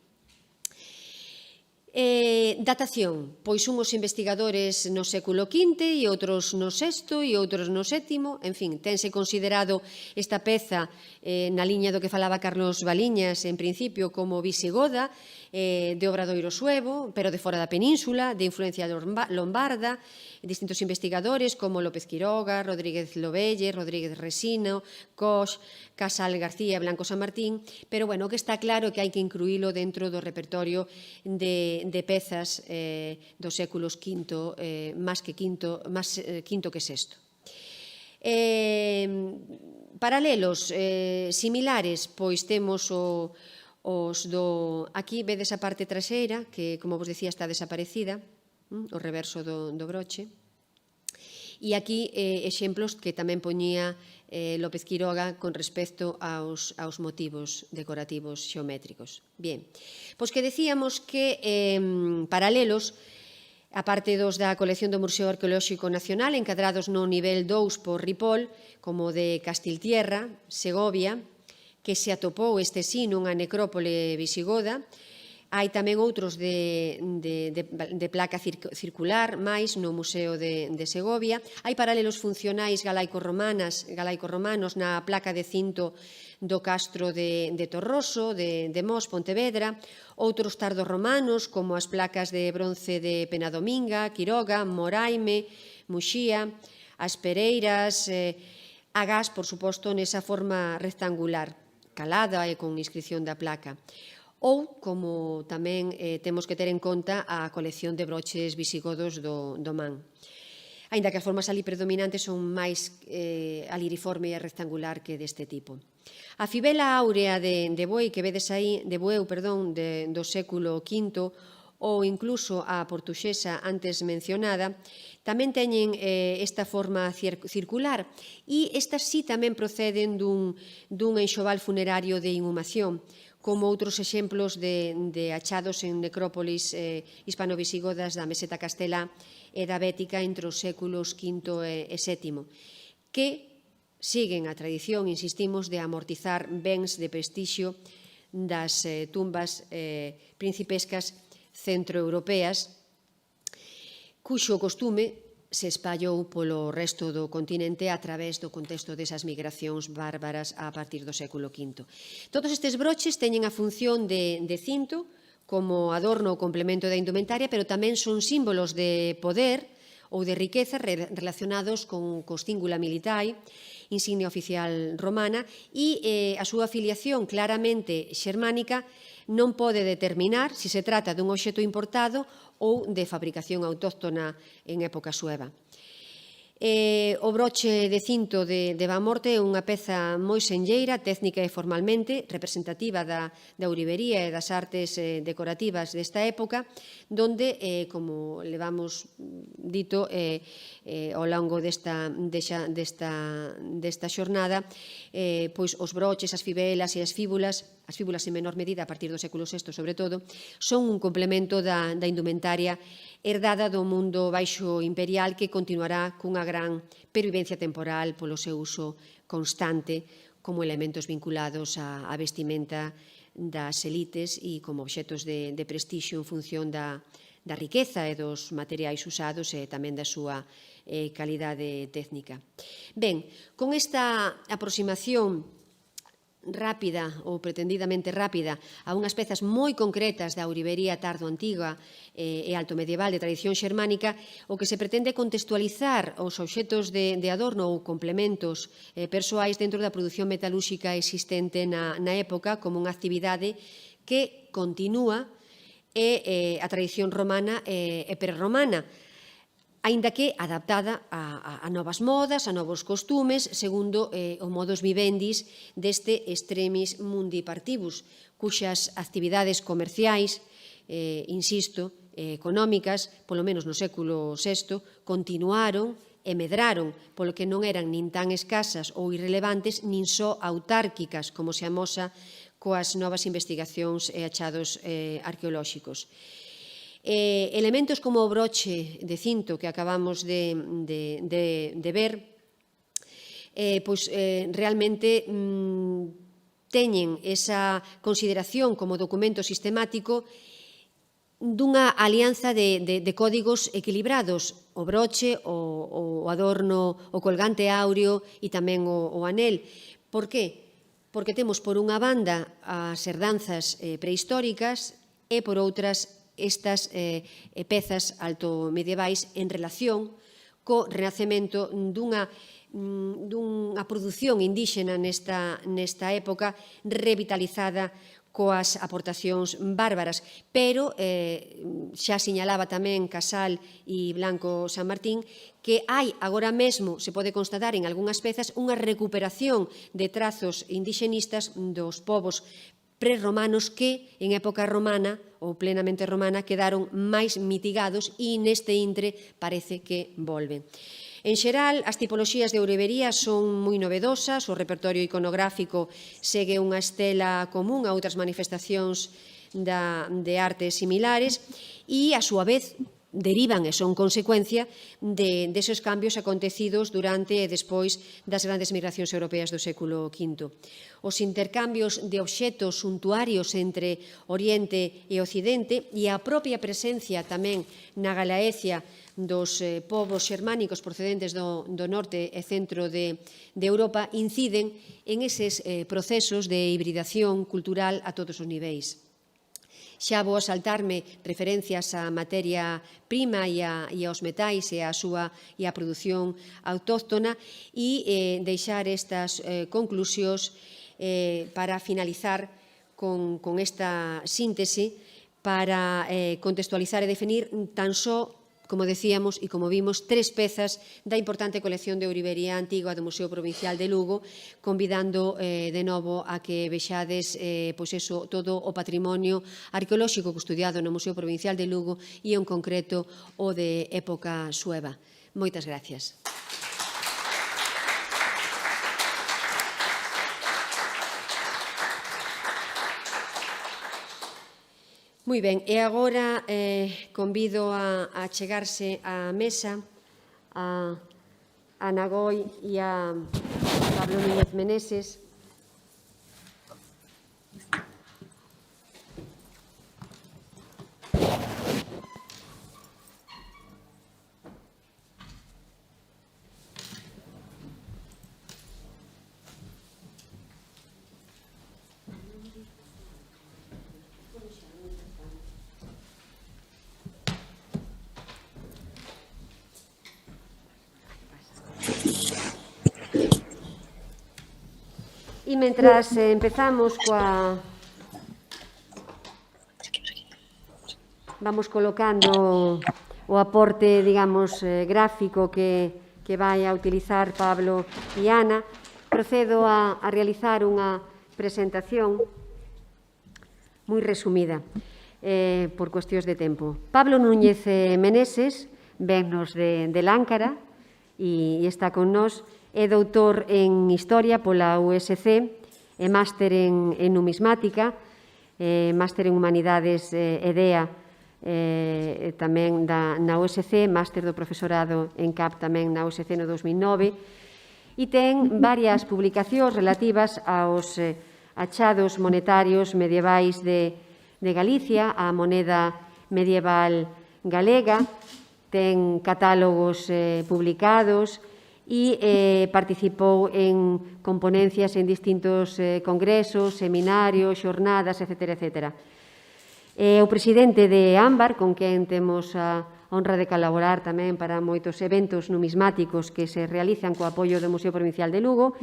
Datación, pois unhos investigadores no século V e outros no VI e outros no VII, en fin, tense considerado esta peza na liña do que falaba Carlos Valiñas en principio como visigoda, de Obradoiro suevo, pero de fora da península, de influencia lombarda, distintos investigadores como López Quiroga, Rodríguez Lobelle, Rodríguez Resino, Cox, Casal García, Blanco San Martín, pero, bueno, o que está claro é que hai que incluílo dentro do repertorio de pezas dos séculos V, máis quinto que sexto. Paralelos similares, pois temos os do... Aquí vedes a parte traseira, que, como vos decía, está desaparecida, o reverso do broche. E aquí exemplos que tamén poñía López Quiroga con respecto aos motivos decorativos xeométricos. Bien, pois que decíamos que paralelos, a parte dos da colección do Museo Arqueolóxico Nacional, encadrados no nivel 2 por Ripoll, como de Castiltierra, Segovia, que se atopou este sí nunha necrópole visigoda. Hai tamén outros de placa circular, máis no Museo de Segovia. Hai paralelos funcionais galaico-romanos na placa de cinto do castro de Torroso, de Mos, Pontevedra. Outros tardorromanos, como as placas de bronce de Penadominga, Quiroga, Moraime, Muxía, as Pereiras, agás, por suposto, nesa forma rectangular, calada e con inscripción da placa. Ou, como tamén temos que ter en conta, a colección de broches visigodos do Man. Aínda que as formas ali predominantes son máis aliriforme e rectangular que deste tipo. A fibela áurea de Bueu, que vedes aí, do século V, ou incluso a portuxesa antes mencionada, tamén teñen esta forma circular e estas sí tamén proceden dun enxoval funerario de inhumación, como outros exemplos de achados en necrópolis hispano-visigodas da meseta castelá e da bética entre os séculos V e VII, que siguen a tradición, insistimos, de amortizar bens de prestixio das tumbas principescas centroeuropeas, cuxo costume se espallou polo resto do continente a través do contexto desas migracións bárbaras a partir do século V. Todos estes broches teñen a función de cinto como adorno ou complemento da indumentaria, pero tamén son símbolos de poder ou de riqueza relacionados con costíngula militae, insignia oficial romana, e a súa afiliación claramente xermánica non pode determinar se se trata dun obxecto importado ou de fabricación autóctona en época sueva. O broche de cinto de Vamorte é unha peza moi senlleira, técnica e formalmente, representativa da ourivería e das artes decorativas desta época, donde, como levamos dito ao longo desta xornada, pois os broches, as fibelas e as fíbulas en menor medida a partir do século VI sobre todo, son un complemento da indumentaria herdada do mundo baixo imperial que continuará cunha gran pervivencia temporal polo seu uso constante como elementos vinculados á vestimenta das elites e como obxetos de prestixio en función da riqueza e dos materiais usados e tamén da súa calidade técnica. Ben, con esta aproximación rápida ou pretendidamente rápida a unhas pezas moi concretas da ourivería tardo-antiga e alto-medieval de tradición xermánica, o que se pretende contextualizar os obxetos de adorno ou complementos persoais dentro da produción metalúxica existente na época como unha actividade que continúa a tradición romana e prerromana, aínda que adaptada a novas modas, a novos costumes, segundo o modus vivendis deste extremis mundi partibus, cuxas actividades comerciais, insisto, económicas, polo menos no século VI, continuaron e medraron, polo que non eran nin tan escasas ou irrelevantes, nin só autárquicas, como se amosa coas novas investigacións e achados arqueolóxicos. Elementos como o broche de cinto que acabamos de ver, realmente teñen esa consideración como documento sistemático dunha alianza de códigos equilibrados, o broche, o adorno, o colgante áureo e tamén o anel. Por que? Porque temos por unha banda as herdanzas prehistóricas e por outras estas pezas altomedievais en relación co renacemento dunha produción indíxena nesta época revitalizada coas aportacións bárbaras, pero xa siñalaba tamén Casal e Blanco San Martín que hai agora mesmo, se pode constatar en algunhas pezas, unha recuperación de trazos indixenistas dos povos prerromanos que, en época romana ou plenamente romana, quedaron máis mitigados e neste intre parece que volven. En xeral, as tipoloxías de ourivería son moi novedosas, o repertorio iconográfico segue unha estela común a outras manifestacións de artes similares e, a súa vez, derivan e son consecuencia deses cambios acontecidos durante e despois das grandes migracións europeas do século V. Os intercambios de obxetos suntuarios entre Oriente e Occidente e a propia presencia tamén na Galaecia dos povos xermánicos procedentes do norte e centro de Europa inciden en eses procesos de hibridación cultural a todos os niveis. Xa vou saltarme referencias á materia prima e aos metais e a produción autóctona e deixar estas conclusións para finalizar con esta síntese para contextualizar e definir tan só, como decíamos e como vimos, 3 pezas da importante colección de ourivería antigua do Museo Provincial de Lugo, convidando de novo a que vexades todo o patrimonio arqueolóxico custodiado no Museo Provincial de Lugo e, en concreto, o de época sueva. Moitas gracias. Moi ben, e agora convido a chegarse á mesa a Ana Goi e a Pablo Núñez Meneses. E mentras empezamos vamos colocando o aporte, digamos, gráfico que vai a utilizar Pablo e Ana, procedo a realizar unha presentación moi resumida por cuestións de tempo. Pablo Núñez Meneses vennos de Láncara e está con nós. É doutor en Historia pola USC, é máster en Numismática, máster en Humanidades EDEA tamén na USC, máster do profesorado en CAP tamén na USC no 2009, e ten varias publicacións relativas aos achados monetarios medievais de Galicia, a moneda medieval galega, ten catálogos publicados e participou en componencias en distintos congresos, seminarios, xornadas, etc. etc. O presidente de Ámbar, con quen temos a honra de colaborar tamén para moitos eventos numismáticos que se realizan co apoio do Museo Provincial de Lugo,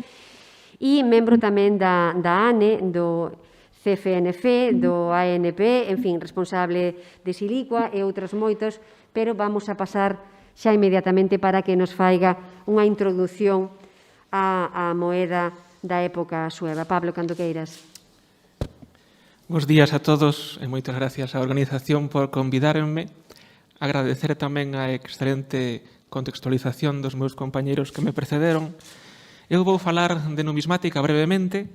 e membro tamén da ANE, do CFNF, do ANP, en fin, responsable de Silicua e outros moitos, pero vamos a pasar xa inmediatamente para que nos faiga unha introdución á moeda da época sueva. Pablo, cando queiras.
Bos días a todos e moitas gracias á organización por convidarme. Agradecer tamén a excelente contextualización dos meus compañeiros que me precederon. Eu vou falar de numismática brevemente,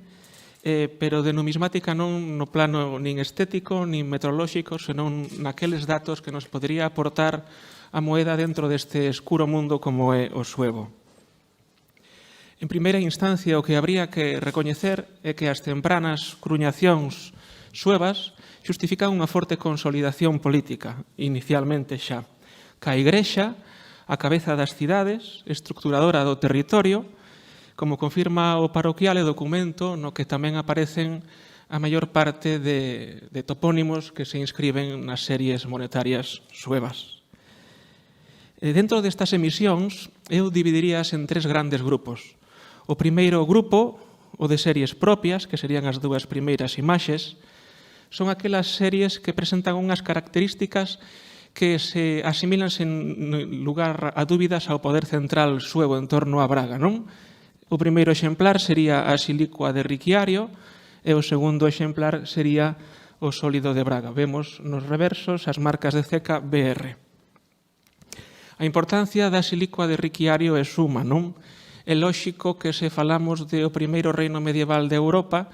pero de numismática non no plano nin estético, nin metrolóxico, senón naqueles datos que nos podería aportar a moeda dentro deste escuro mundo como é o suevo. En primeira instancia, o que habría que recoñecer é que as tempranas cruñacións suevas xustifican unha forte consolidación política, inicialmente xa. Ca Igrexa, a cabeza das cidades, estructuradora do territorio, como confirma o parroquial e documento no que tamén aparecen a maior parte de topónimos que se inscriben nas series monetarias suevas. Dentro destas emisións, eu dividirías en tres grandes grupos. O primeiro grupo, o de series propias, que serían as dúas primeiras imaxes, son aquelas series que presentan unhas características que se asimilan sen lugar a dúbidas ao poder central suevo en torno a Braga, non? O primeiro exemplar sería a Silicua de Riquiario e o segundo exemplar sería o sólido de Braga. Vemos nos reversos as marcas de ceca BR. A importancia da Silicua de Riquiario é suma, non? É lóxico que se falamos do primeiro reino medieval de Europa,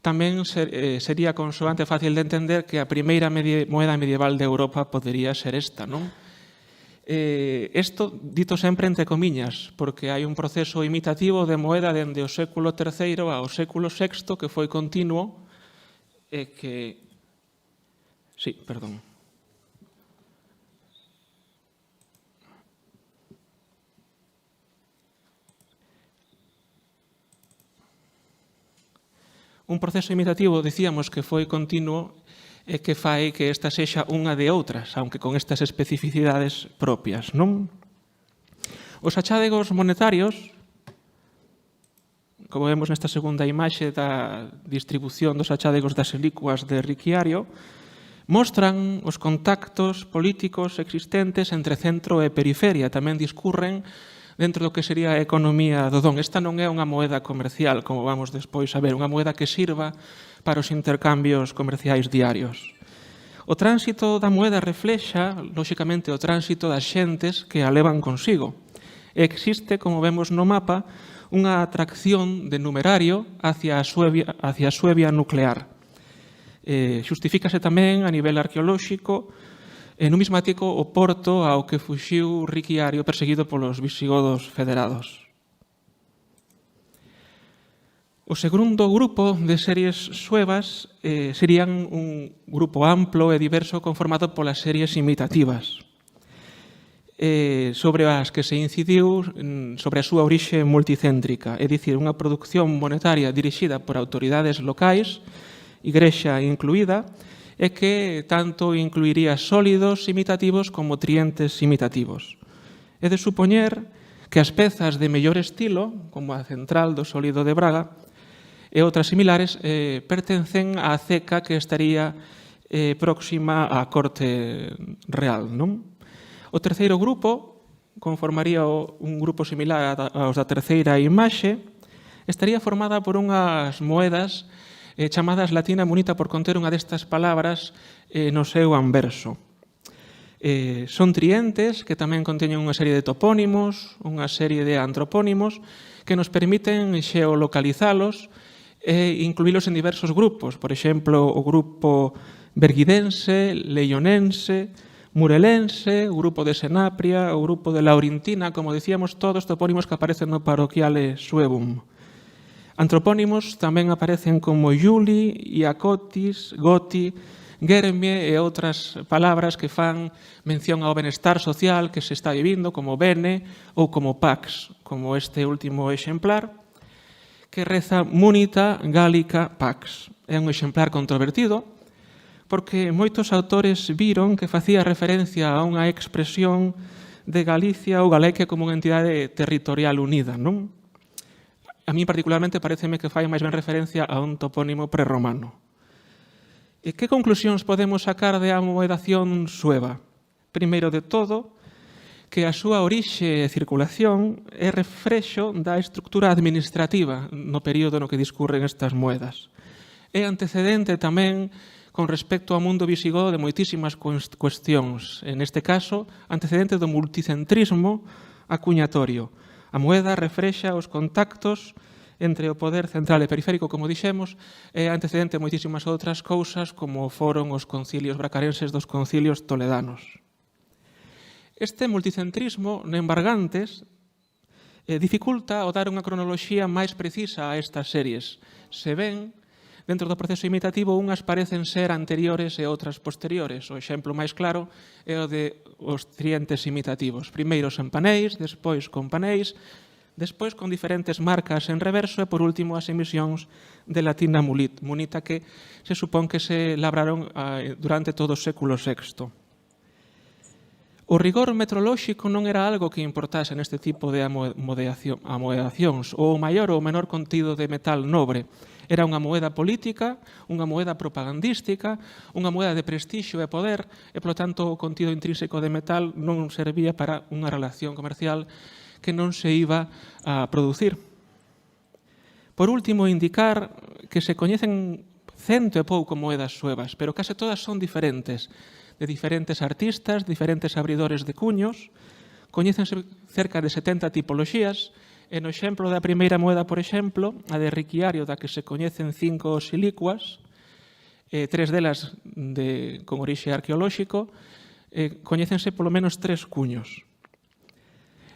tamén sería consoante fácil de entender que a primeira moeda medieval de Europa podería ser esta, non? Isto dito sempre entre comiñas, porque hai un proceso imitativo de moeda dende o século III ao século VI que foi continuo e que... Sí, perdón. Un proceso imitativo, dicíamos, que foi continuo e que fai que esta sexa unha de outras, aunque con estas especificidades propias, non? Os achádegos monetarios, como vemos nesta segunda imaxe da distribución dos achádegos das Silicuas de Riquiario, mostran os contactos políticos existentes entre centro e periferia, tamén discurren dentro do que sería a economía do don. Esta non é unha moeda comercial, como vamos despois a ver, unha moeda que sirva para os intercambios comerciais diarios. O tránsito da moeda reflexa, lóxicamente, o tránsito das xentes que a levan consigo. E existe, como vemos no mapa, unha atracción de numerario hacia a Suevia nuclear. Xustifícase tamén a nivel arqueolóxico e numismático o porto ao que fuxiu Riquiario perseguido polos visigodos federados. O segundo grupo de series suevas serían un grupo amplo e diverso conformado polas series imitativas, sobre as que se incidiu sobre a súa orixe multicéntrica, é dicir, unha produción monetaria dirixida por autoridades locais, Igrexa incluída, e que tanto incluiría sólidos imitativos como trientes imitativos. É de supoñer que as pezas de mellor estilo, como a central do sólido de Braga, e outras similares, pertencen á ceca que estaría próxima á corte real, non? O terceiro grupo, conformaría un grupo similar aos da terceira imaxe, estaría formada por unhas moedas chamadas latina munita por conter unha destas palabras no seu anverso. Son trientes que tamén conteñen unha serie de topónimos, unha serie de antropónimos que nos permiten xeolocalizalos e incluílos en diversos grupos. Por exemplo, o grupo berguidense, leionense, murelense, o grupo de Senapria, o grupo de Laurintina, como decíamos, todos topónimos que aparecen no parroquiale Suevum. Antropónimos tamén aparecen como Iuli, Iacotis, Goti, Guéreme e outras palabras que fan mención ao benestar social que se está vivindo, como Bene ou como Pax, como este último exemplar, que reza Munita Gallica Pax. É un exemplar controvertido, porque moitos autores viron que facía referencia a unha expresión de Galicia ou Galicia como unha entidade territorial unida, non? A mí particularmente pareceme que fai máis ben referencia a un topónimo prerromano. E que conclusións podemos sacar de amoedación sueva? Primeiro de todo, que a súa orixe e circulación é refrexo da estructura administrativa no período no que discurren estas moedas. É antecedente tamén con respecto ao mundo visigodo de moitísimas cuestións. En este caso, antecedente do multicentrismo acuñatorio. A moeda refrexa os contactos entre o poder central e periférico, como dixemos, e antecedente moitísimas outras cousas, como foron os concilios bracarenses dos concilios toledanos. Este multicentrismo neembargantes dificulta o dar unha cronoloxía máis precisa a estas series. Se ven, dentro do proceso imitativo, unhas parecen ser anteriores e outras posteriores. O exemplo máis claro é o de os trientes imitativos. Primeiro sen paneis, despois con paneis, despois con diferentes marcas en reverso e, por último, as emisións de latina munita que se supón que se labraron durante todo o século VI. O rigor metrolóxico non era algo que importase neste tipo de amoedacións, ou o maior ou menor contido de metal nobre. Era unha moeda política, unha moeda propagandística, unha moeda de prestixio e poder, e, polo tanto, o contido intrínseco de metal non servía para unha relación comercial que non se iba a producir. Por último, indicar que se coñecen cento e pouco moedas suevas, pero case todas son diferentes, de diferentes artistas, diferentes abridores de cuños, coñécense cerca de 70 tipoloxías, e no exemplo da primeira moeda, por exemplo, a de Riquiario, da que se coñecen 5 silicuas, 3 delas con orixe arqueolóxico, coñécense polo menos 3 cuños.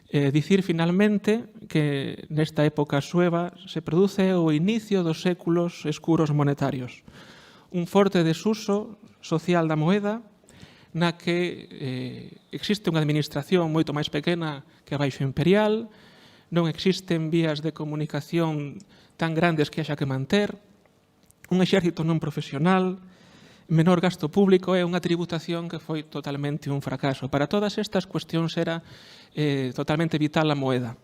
Dicir finalmente que nesta época sueva se produce o inicio dos séculos escuros monetarios. Un forte desuso social da moeda na que existe unha administración moito máis pequena que a baixo imperial, non existen vías de comunicación tan grandes que haxa que manter, un exército non profesional, menor gasto público e unha tributación que foi totalmente un fracaso. Para todas estas cuestións era totalmente vital a moeda.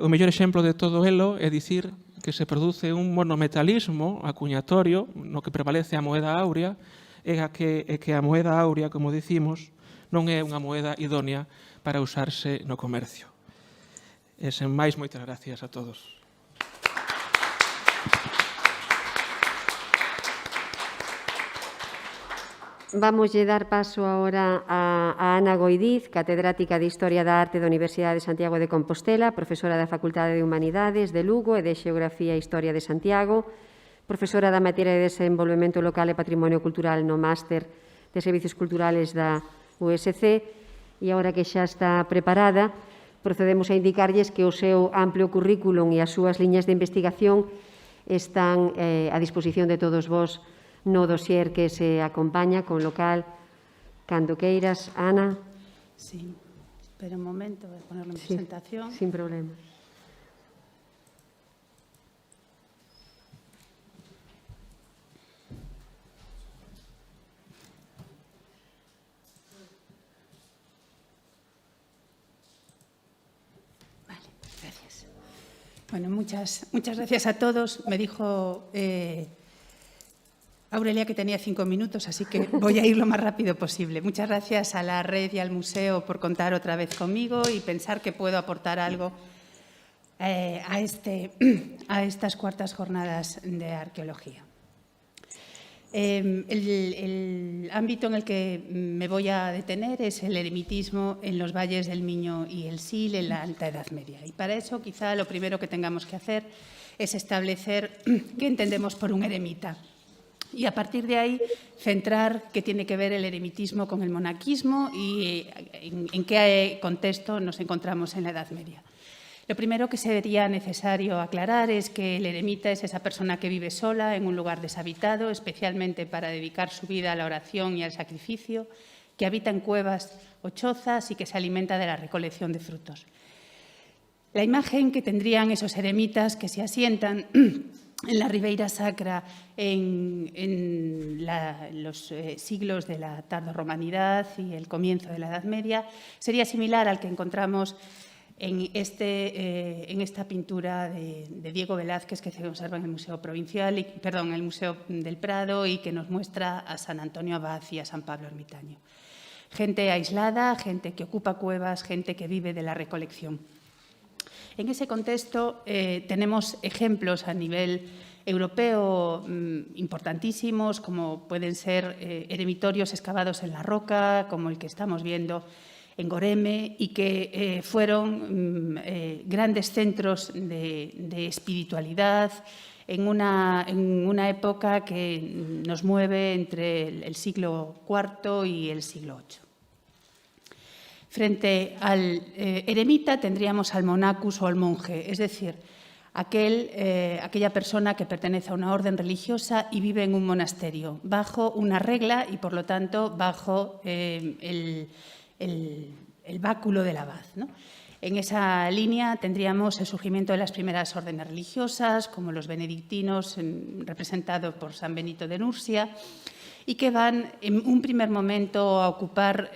O mellor exemplo de todo elo é dicir que se produce un monometalismo acuñatorio no que prevalece a moeda áurea e que a moeda áurea, como dicimos, non é unha moeda idónea para usarse no comercio. E sen máis, moitas gracias a todos.
Vamos a dar paso agora a Ana Goidiz, catedrática de Historia da Arte da Universidade de Santiago de Compostela, profesora da Facultade de Humanidades de Lugo e de Xeografía e Historia de Santiago, profesora da materia de Desenvolvemento Local e Patrimonio Cultural no Máster de Servicios Culturales da USC, e agora que xa está preparada, procedemos a indicarlles que o seu amplio currículum e as súas liñas de investigación están a disposición de todos vós no dossier que se acompaña, con lo cal, cando queiras, Ana.
Sí, espera un momento, voy a ponerlo en presentación.
Sin problema.
Vale, gracias. Bueno, muchas gracias a todos. Me dijo Aurelia que tenía 5 minutos, así que voy a ir lo más rápido posible. Muchas gracias a la red y al museo por contar otra vez conmigo y pensar que puedo aportar algo a estas cuartas jornadas de arqueología. El ámbito en el que me voy a detener es el eremitismo en los valles del Miño y el Sil en la Alta Edad Media. Y para eso, quizá lo primero que tengamos que hacer es establecer qué entendemos por un eremita. Y a partir de ahí, centrar qué tiene que ver el eremitismo con el monaquismo y en qué contexto nos encontramos en la Edad Media. Lo primero que sería necesario aclarar es que el eremita es esa persona que vive sola en un lugar deshabitado, especialmente para dedicar su vida a la oración y al sacrificio, que habita en cuevas o chozas y que se alimenta de la recolección de frutos. La imagen que tendrían esos eremitas que se asientan en la Ribeira Sacra en los siglos de la tardorromanidad y el comienzo de la Edad Media sería similar al que encontramos en esta pintura de Diego Velázquez que se conserva en el Museo Provincial, en el Museo del Prado, y que nos muestra a San Antonio Abad y a San Pablo Ermitaño. Gente aislada, gente que ocupa cuevas, gente que vive de la recolección. En ese contexto tenemos ejemplos a nivel europeo importantísimos, como pueden ser eremitorios excavados en la roca, como el que estamos viendo en Goreme, y que fueron grandes centros de espiritualidad en una época que nos mueve entre el siglo IV y el siglo VIII. Frente al eremita tendríamos al monacus o al monje, es decir, aquella persona que pertenece a una orden religiosa y vive en un monasterio, bajo una regla y, por lo tanto, bajo el báculo del abad, ¿no? En esa línea tendríamos el surgimiento de las primeras órdenes religiosas, como los benedictinos, representados por San Benito de Nursia, y que van en un primer momento a ocupar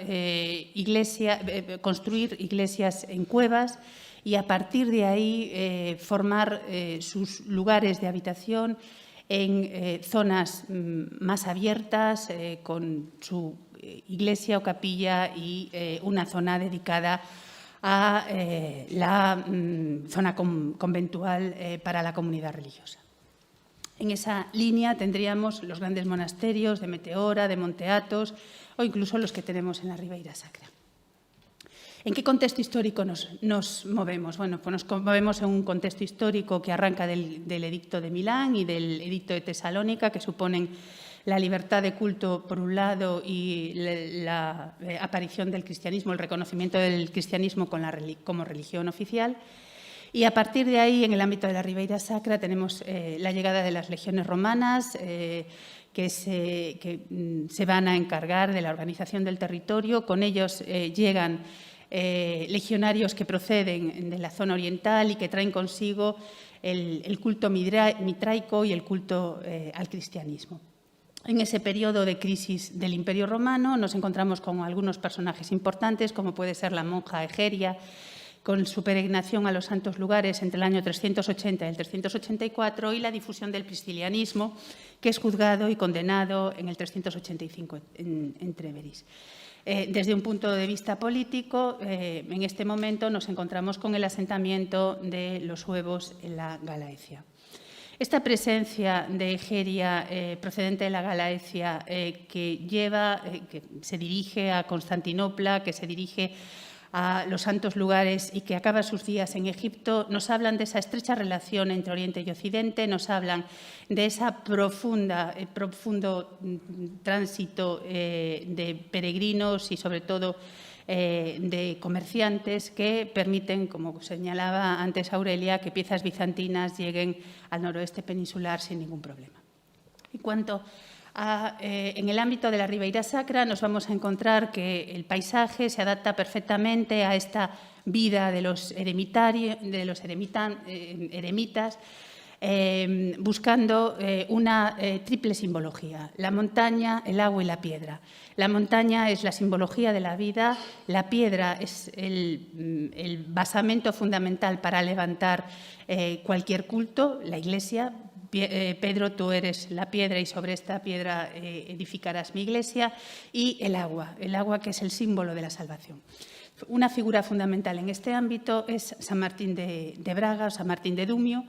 construir iglesias en cuevas y a partir de ahí formar sus lugares de habitación en zonas más abiertas, con su iglesia o capilla y una zona dedicada a la zona conventual para la comunidad religiosa. En esa línea tendríamos los grandes monasterios de Meteora, de Monte Athos o incluso los que tenemos en la Ribeira Sacra. ¿En qué contexto histórico nos movemos? Bueno, pues nos movemos en un contexto histórico que arranca del Edicto de Milán y del Edicto de Tesalónica, que suponen la libertad de culto, por un lado, y la aparición del cristianismo, el reconocimiento del cristianismo como religión oficial. Y a partir de ahí, en el ámbito de la Ribeira Sacra, tenemos la llegada de las legiones romanas, que se van a encargar de la organización del territorio. Con ellos llegan legionarios que proceden de la zona oriental y que traen consigo el culto mitraico y el culto al cristianismo. En ese periodo de crisis del Imperio Romano nos encontramos con algunos personajes importantes, como puede ser la monja Egeria, con su peregrinación a los santos lugares entre el año 380 y el 384, y la difusión del priscilianismo, que es juzgado y condenado en el 385 en Tréveris. Desde un punto de vista político, en este momento nos encontramos con el asentamiento de los suevos en la Galaecia. Esta presencia de Egeria procedente de la Galaecia que se dirige a Constantinopla, que se dirige a los santos lugares y que acaba sus días en Egipto, nos hablan de esa estrecha relación entre Oriente y Occidente, nos hablan de ese profundo tránsito de peregrinos y, sobre todo, de comerciantes que permiten, como señalaba antes Aurelia, que piezas bizantinas lleguen al noroeste peninsular sin ningún problema. En cuanto en el ámbito de la Ribeira Sacra, nos vamos a encontrar que el paisaje se adapta perfectamente a esta vida de los eremitas, buscando una triple simbología: la montaña, el agua y la piedra. La montaña es la simbología de la vida, la piedra es el basamento fundamental para levantar cualquier culto, la iglesia. Pedro, tú eres la piedra y sobre esta piedra edificarás mi iglesia. Y el agua que es el símbolo de la salvación. Una figura fundamental en este ámbito es San Martín de Braga, o San Martín de Dumio,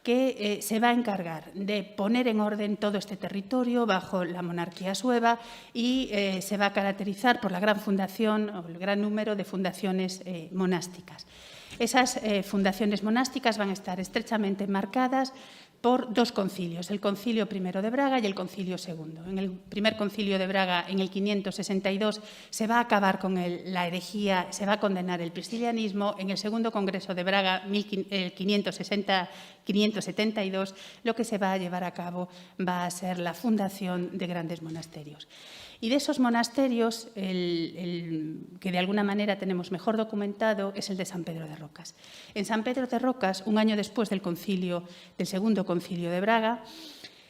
que se va a encargar de poner en orden todo este territorio bajo la monarquía sueva y se va a caracterizar por la gran fundación o el gran número de fundaciones monásticas. Esas fundaciones monásticas van a estar estrechamente marcadas por dos concilios, el Concilio I de Braga y el Concilio II. En el primer Concilio de Braga, en el 562, se va a acabar con la herejía, se va a condenar el priscilianismo. En el segundo Congreso de Braga, 572, lo que se va a llevar a cabo va a ser la fundación de grandes monasterios. Y de esos monasterios, el que de alguna manera tenemos mejor documentado es el de San Pedro de Rocas. En San Pedro de Rocas, un año después del segundo concilio de Braga,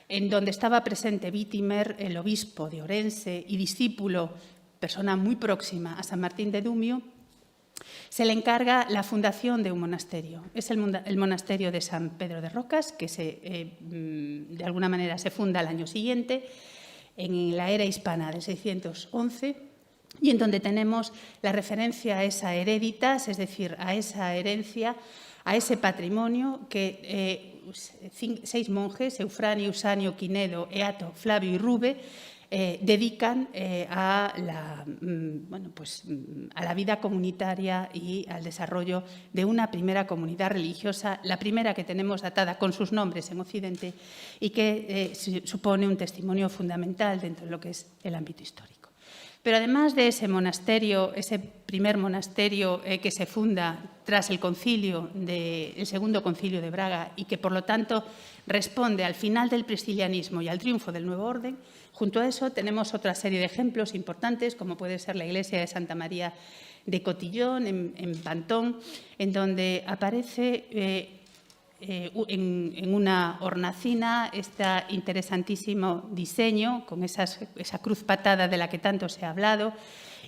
en donde estaba presente Vítimer, el obispo de Orense y discípulo, persona muy próxima a San Martín de Dumio, se le encarga la fundación de un monasterio. Es el monasterio de San Pedro de Rocas, que de alguna manera se funda al año siguiente, en la era hispana del 611, y en donde tenemos la referencia a esa hereditas, es decir, a esa herencia, a ese patrimonio que 6 monjes, Eufranio, Usanio, Quinedo, Eato, Flavio y Rube, dedican a la vida comunitaria y al desarrollo de una primera comunidad religiosa, la primera que tenemos datada con sus nombres en Occidente y que supone un testimonio fundamental dentro de lo que es el ámbito histórico. Pero además de ese monasterio, ese primer monasterio que se funda tras el segundo concilio de Braga y que, por lo tanto, responde al final del priscilianismo y al triunfo del nuevo orden, junto a eso tenemos otra serie de ejemplos importantes, como puede ser la iglesia de Santa María de Cotillón, en Pantón, en donde aparece en una hornacina este interesantísimo diseño con esa cruz patada de la que tanto se ha hablado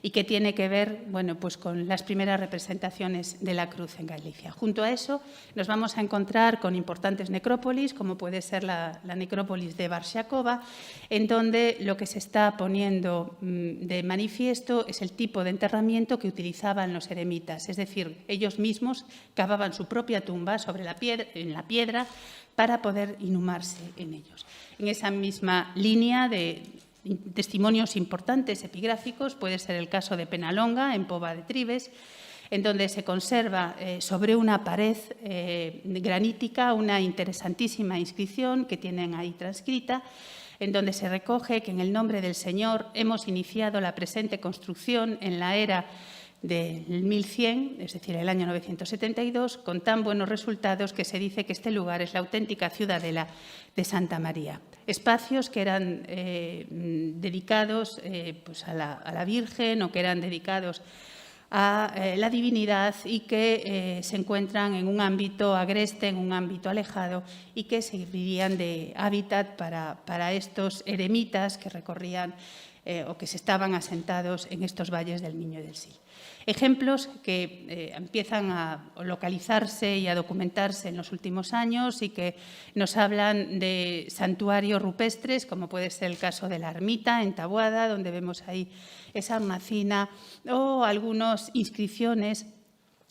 y que tiene que ver pues con las primeras representaciones de la cruz en Galicia. Junto a eso nos vamos a encontrar con importantes necrópolis, como puede ser la necrópolis de Barxacova, en donde lo que se está poniendo de manifiesto es el tipo de enterramiento que utilizaban los eremitas, es decir, ellos mismos cavaban su propia tumba en la piedra para poder inhumarse en ellos. En esa misma línea de testimonios importantes epigráficos puede ser el caso de Penalonga, en Pova de Tribes, en donde se conserva sobre una pared granítica una interesantísima inscripción que tienen ahí transcrita, en donde se recoge que en el nombre del Señor hemos iniciado la presente construcción en la era del 1100, es decir, el año 972, con tan buenos resultados que se dice que este lugar es la auténtica ciudadela de Santa María. Espacios que eran dedicados a la Virgen o que eran dedicados a la divinidad y que se encuentran en un ámbito agreste, en un ámbito alejado y que servirían de hábitat para estos eremitas que recorrían o que se estaban asentados en estos valles del Miño y del Sil. Ejemplos que empiezan a localizarse y a documentarse en los últimos años y que nos hablan de santuarios rupestres, como puede ser el caso de la ermita en Taboada, donde vemos ahí esa hornacina, o algunas inscripciones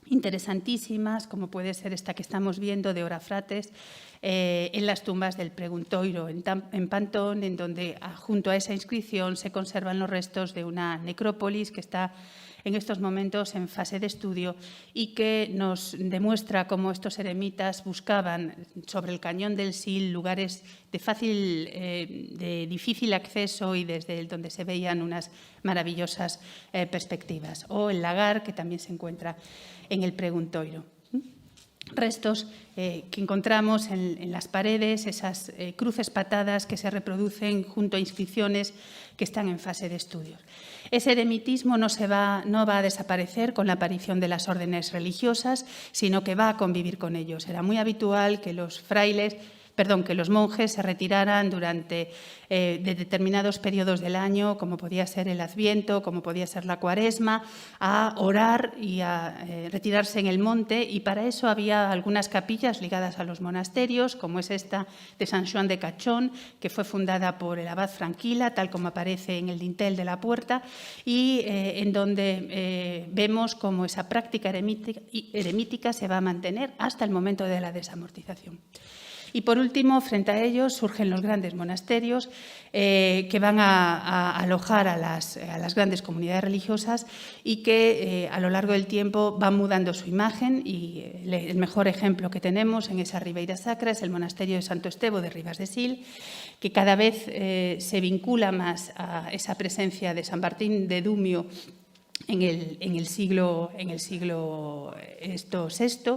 interesantísimas, como puede ser esta que estamos viendo de Orafrates, en las tumbas del Preguntoiro, en Pantón, en donde junto a esa inscripción se conservan los restos de una necrópolis que está en estos momentos en fase de estudio y que nos demuestra cómo estos eremitas buscaban sobre el cañón del Sil lugares de difícil acceso y desde donde se veían unas maravillosas perspectivas. O el lagar, que también se encuentra en el Preguntoiro. Restos que encontramos en las paredes, esas cruces patadas que se reproducen junto a inscripciones que están en fase de estudio. Ese eremitismo no va a desaparecer con la aparición de las órdenes religiosas, sino que va a convivir con ellos. Era muy habitual que los monjes se retiraran durante de determinados periodos del año, como podía ser el Adviento, como podía ser la Cuaresma, a orar y a retirarse en el monte, y para eso había algunas capillas ligadas a los monasterios, como es esta de San Xoán de Cachón, que fue fundada por el abad Franquila, tal como aparece en el dintel de la puerta, y en donde vemos cómo esa práctica eremítica se va a mantener hasta el momento de la desamortización. Y, por último, frente a ellos surgen los grandes monasterios que van a alojar a las grandes comunidades religiosas y que a lo largo del tiempo van mudando su imagen, y el mejor ejemplo que tenemos en esa Ribeira Sacra es el monasterio de Santo Estevo de Ribas de Sil, que cada vez se vincula más a esa presencia de San Martín de Dumio en el siglo VI,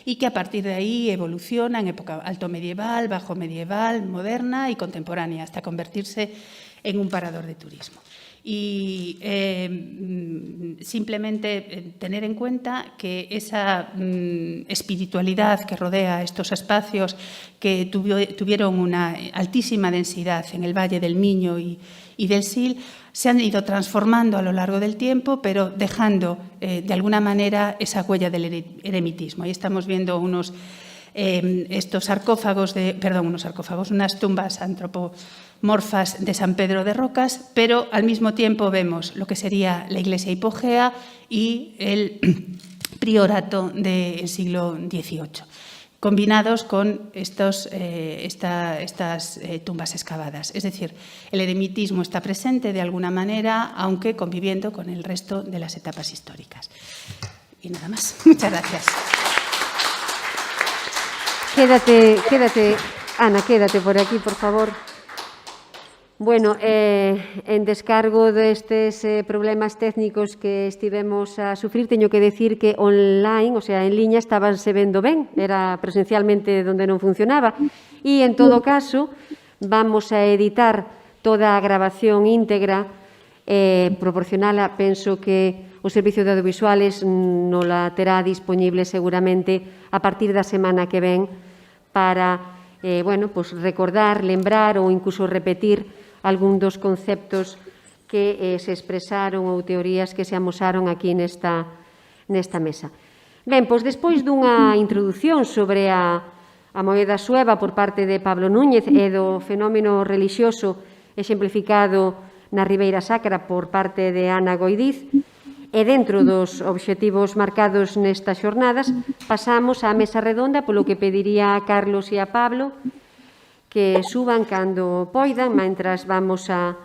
y que a partir de ahí evoluciona en época alto medieval, bajo medieval, moderna y contemporánea, hasta convertirse en un parador de turismo. Y simplemente tener en cuenta que esa espiritualidad que rodea estos espacios, que tuvieron una altísima densidad en el Valle del Miño y del Sil, se han ido transformando a lo largo del tiempo, pero dejando de alguna manera esa huella del eremitismo. Ahí estamos viendo unas tumbas antropomorfas de San Pedro de Rocas, pero al mismo tiempo vemos lo que sería la iglesia hipogea y el priorato del siglo XVIII, combinados con estas tumbas excavadas. Es decir, el eremitismo está presente de alguna manera, aunque conviviendo con el resto de las etapas históricas. Y nada más. Muchas gracias.
Quédate, Ana, quédate por aquí, por favor. Bueno, en descargo destes problemas técnicos que estivemos a sufrir, teño que decir que online, o sea, en liña, estabanse vendo ben, era presencialmente onde non funcionaba, e, en todo caso, vamos a editar toda a grabación íntegra, proporcionala, penso que o Servicio de Audiovisuales non la terá disponible seguramente a partir da semana que ven para, recordar, lembrar ou incluso repetir algún dos conceptos que se expresaron ou teorías que se amosaron aquí nesta mesa. Ben, pois despois dunha introdución sobre a moeda sueva por parte de Pablo Núñez e do fenómeno relixioso exemplificado na Ribeira Sacra por parte de Ana Goidiz, e dentro dos obxectivos marcados nestas xornadas, pasamos á mesa redonda, polo que pediría a Carlos e a Pablo que suban cando poidan, mentras vamos a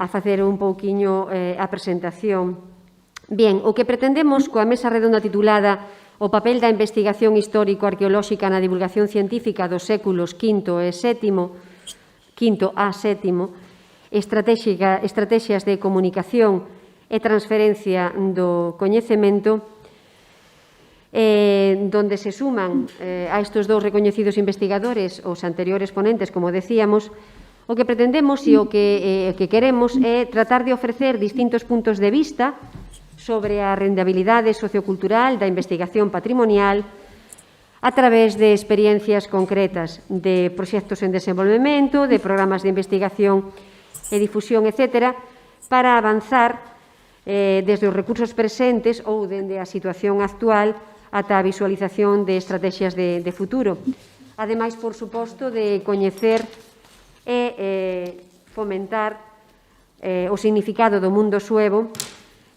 facer un pouquiño a presentación. Bien, o que pretendemos coa mesa redonda titulada O papel da investigación histórico-arqueolóxica na divulgación científica dos séculos V a VII, estrategias de comunicación e transferencia do coñecemento, donde se suman a estes dous recoñecidos investigadores os anteriores ponentes, como decíamos, o que pretendemos e o que queremos é tratar de ofrecer distintos puntos de vista sobre a rentabilidade sociocultural da investigación patrimonial a través de experiencias concretas, de proxectos en desenvolvemento, de programas de investigación e difusión, etc., para avanzar desde os recursos presentes ou dende a situación actual ata a visualización de estrategias de futuro. Ademais, por suposto, de coñecer e fomentar o significado do mundo suevo,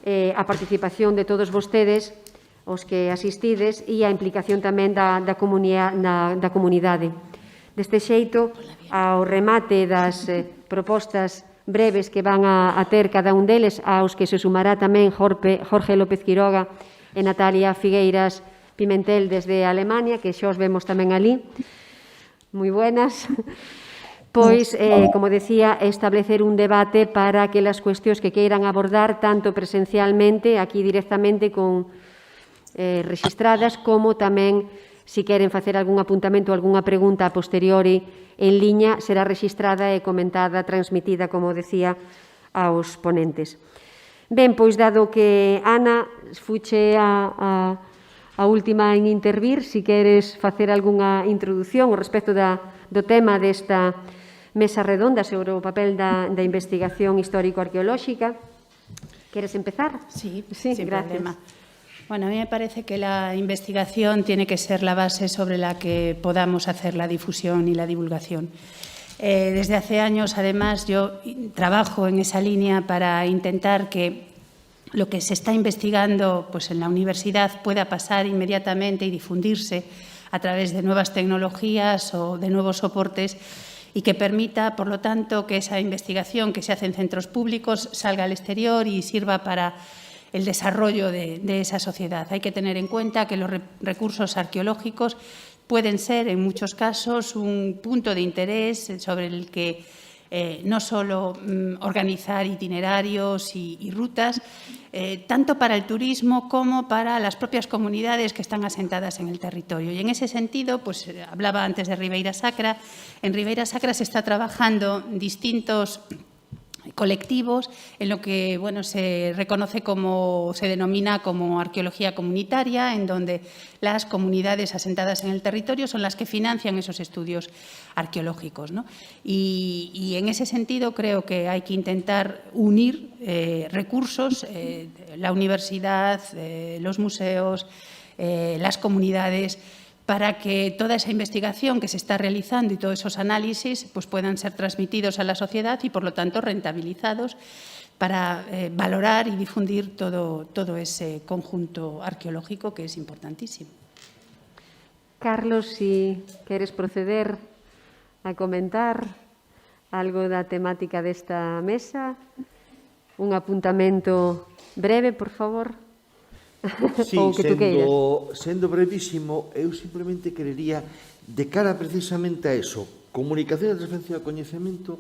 a participación de todos vostedes, os que asistides, e a implicación tamén da comunidade. Deste xeito, ao remate das propostas breves que van a ter cada un deles, aos que se sumará tamén Jorge López Quiroga e Natalia Figueiras Pimentel desde Alemania, que xa os vemos tamén ali. Moi buenas. Pois, como decía, establecer un debate para aquelas cuestións que queiran abordar tanto presencialmente, aquí directamente con registradas, como tamén, se queren facer algún apuntamento ou algunha pregunta a posteriori en liña, será registrada e comentada, transmitida, como decía, aos ponentes. Ben, pois, dado que Ana fuche a última en intervir, se queres facer algunha introdución ao respecto do tema desta mesa redonda sobre o papel da investigación histórico-arqueolóxica. ¿Quieres empezar?
Sí,
sin
gracias. Problema. Bueno, a mí me parece que la investigación tiene que ser la base sobre la que podamos hacer la difusión y la divulgación. Desde hace años, además, yo trabajo en esa línea para intentar que lo que se está investigando pues, en la universidad pueda pasar inmediatamente y difundirse a través de nuevas tecnologías o de nuevos soportes y que permita, por lo tanto, que esa investigación que se hace en centros públicos salga al exterior y sirva para el desarrollo de esa sociedad. Hay que tener en cuenta que los recursos arqueológicos pueden ser, en muchos casos, un punto de interés sobre el que no solo organizar itinerarios y rutas, tanto para el turismo como para las propias comunidades que están asentadas en el territorio. Y en ese sentido, pues hablaba antes de Ribeira Sacra. En Ribeira Sacra se está trabajando distintos colectivos en lo que se reconoce se denomina como arqueología comunitaria, en donde las comunidades asentadas en el territorio son las que financian esos estudios arqueológicos, ¿no? Y en ese sentido creo que hay que intentar unir recursos, la universidad, los museos, las comunidades, para que toda esa investigación que se está realizando y todos esos análisis pues puedan ser transmitidos a la sociedad y, por lo tanto, rentabilizados para valorar y difundir todo ese conjunto arqueológico que es importantísimo.
Carlos, si queres proceder a comentar algo da temática desta mesa, un apuntamento breve, por favor.
Sí, sendo brevísimo, eu simplemente querería, de cara precisamente a eso, comunicación e transferencia do coñecemento,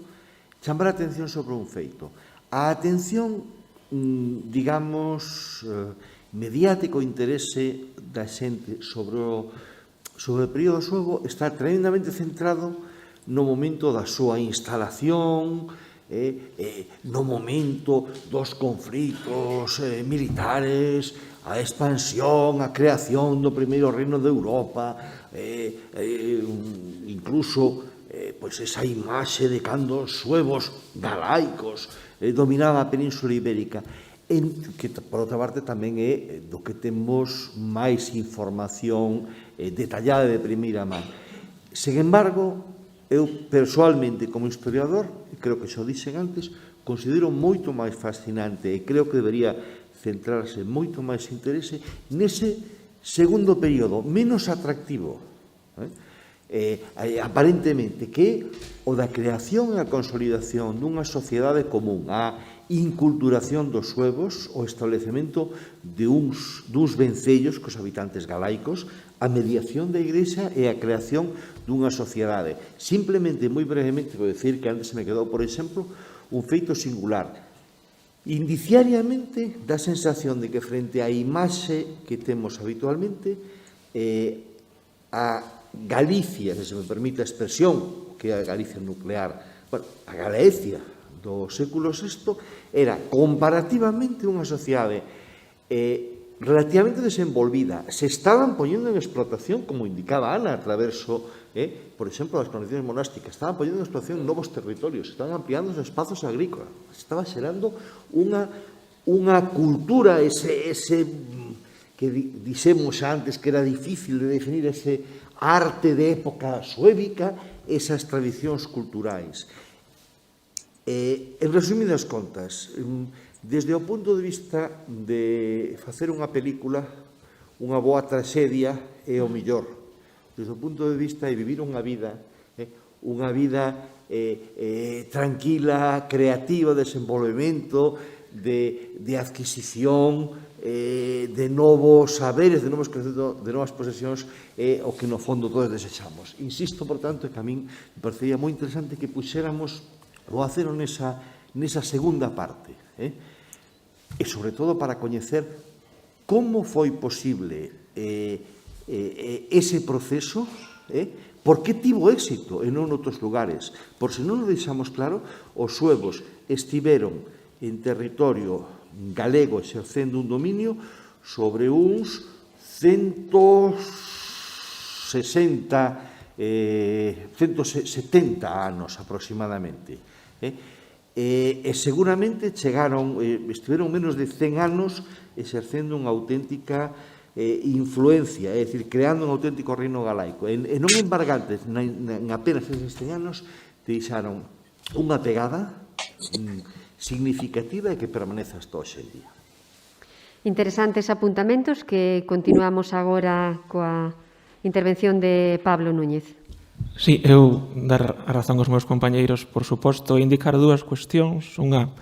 chamar a atención sobre un feito. A atención, digamos, mediático interese da xente sobre o período suevo está tremendamente centrado no momento da súa instalación, no momento dos conflitos militares, a expansión, a creación do primeiro reino de Europa, incluso pois esa imaxe de cando os suevos galaicos dominaban a Península Ibérica, que por outra parte tamén é do que temos máis información detallada de primeira man. Sen embargo, eu persoalmente como historiador, creo que xa o dixen antes, considero moito máis fascinante e creo que debería centrarse moito máis interese nese segundo período, menos atractivo, aparentemente, que o da creación e a consolidación dunha sociedade común, a inculturación dos suevos, o establecemento de duns vencellos cos habitantes galaicos, a mediación da Igrexa e a creación dunha sociedade. Simplemente, moi brevemente, vou dicir que antes se me quedou, por exemplo, un feito singular. Indiciariamente dá sensación de que frente á imaxe que temos habitualmente, a Galicia, se me permite a expresión, que é a Galicia nuclear, a Galicia do século VI, era comparativamente unha sociedade relativamente desenvolvida. Se estaban poñendo en explotación, como indicaba Ana, a traverso, por exemplo, das condicións monásticas, estaban poñendo en explotación novos territorios, estaban ampliando os espazos agrícolas, estaba xerando unha cultura, ese que dixemos antes que era difícil de definir, ese arte de época suébica, esas tradicións culturais. En resumidas contas, desde o punto de vista de facer unha película, unha boa traxedia é o mellor. Desde o punto de vista de vivir unha vida tranquila, creativa, de desenvolvemento, de adquisición, de novos saberes, de novas posesións, o que no fondo todos desexamos. Insisto, por tanto, que a min me parecería moi interesante que puxéramos o acero nesa segunda parte, e sobre todo para coñecer como foi posible ese proceso, por que tivo éxito e non noutros lugares. Por se non o deixamos claro, os suevos estiveron en territorio galego exercendo un dominio sobre uns 170 anos aproximadamente. E seguramente estiveron menos de 100 anos exercendo unha auténtica influencia, é dicir, creando un auténtico reino galaico. E non embargantes, en apenas eses 100 anos, deixaron unha pegada significativa e que permanece hasta hoxe en día.
Interesantes apuntamentos que continuamos agora coa Intervención de Pablo Núñez.
Sí, eu dar a razón aos meus compañeiros, por suposto, indicar dúas cuestións. Unha,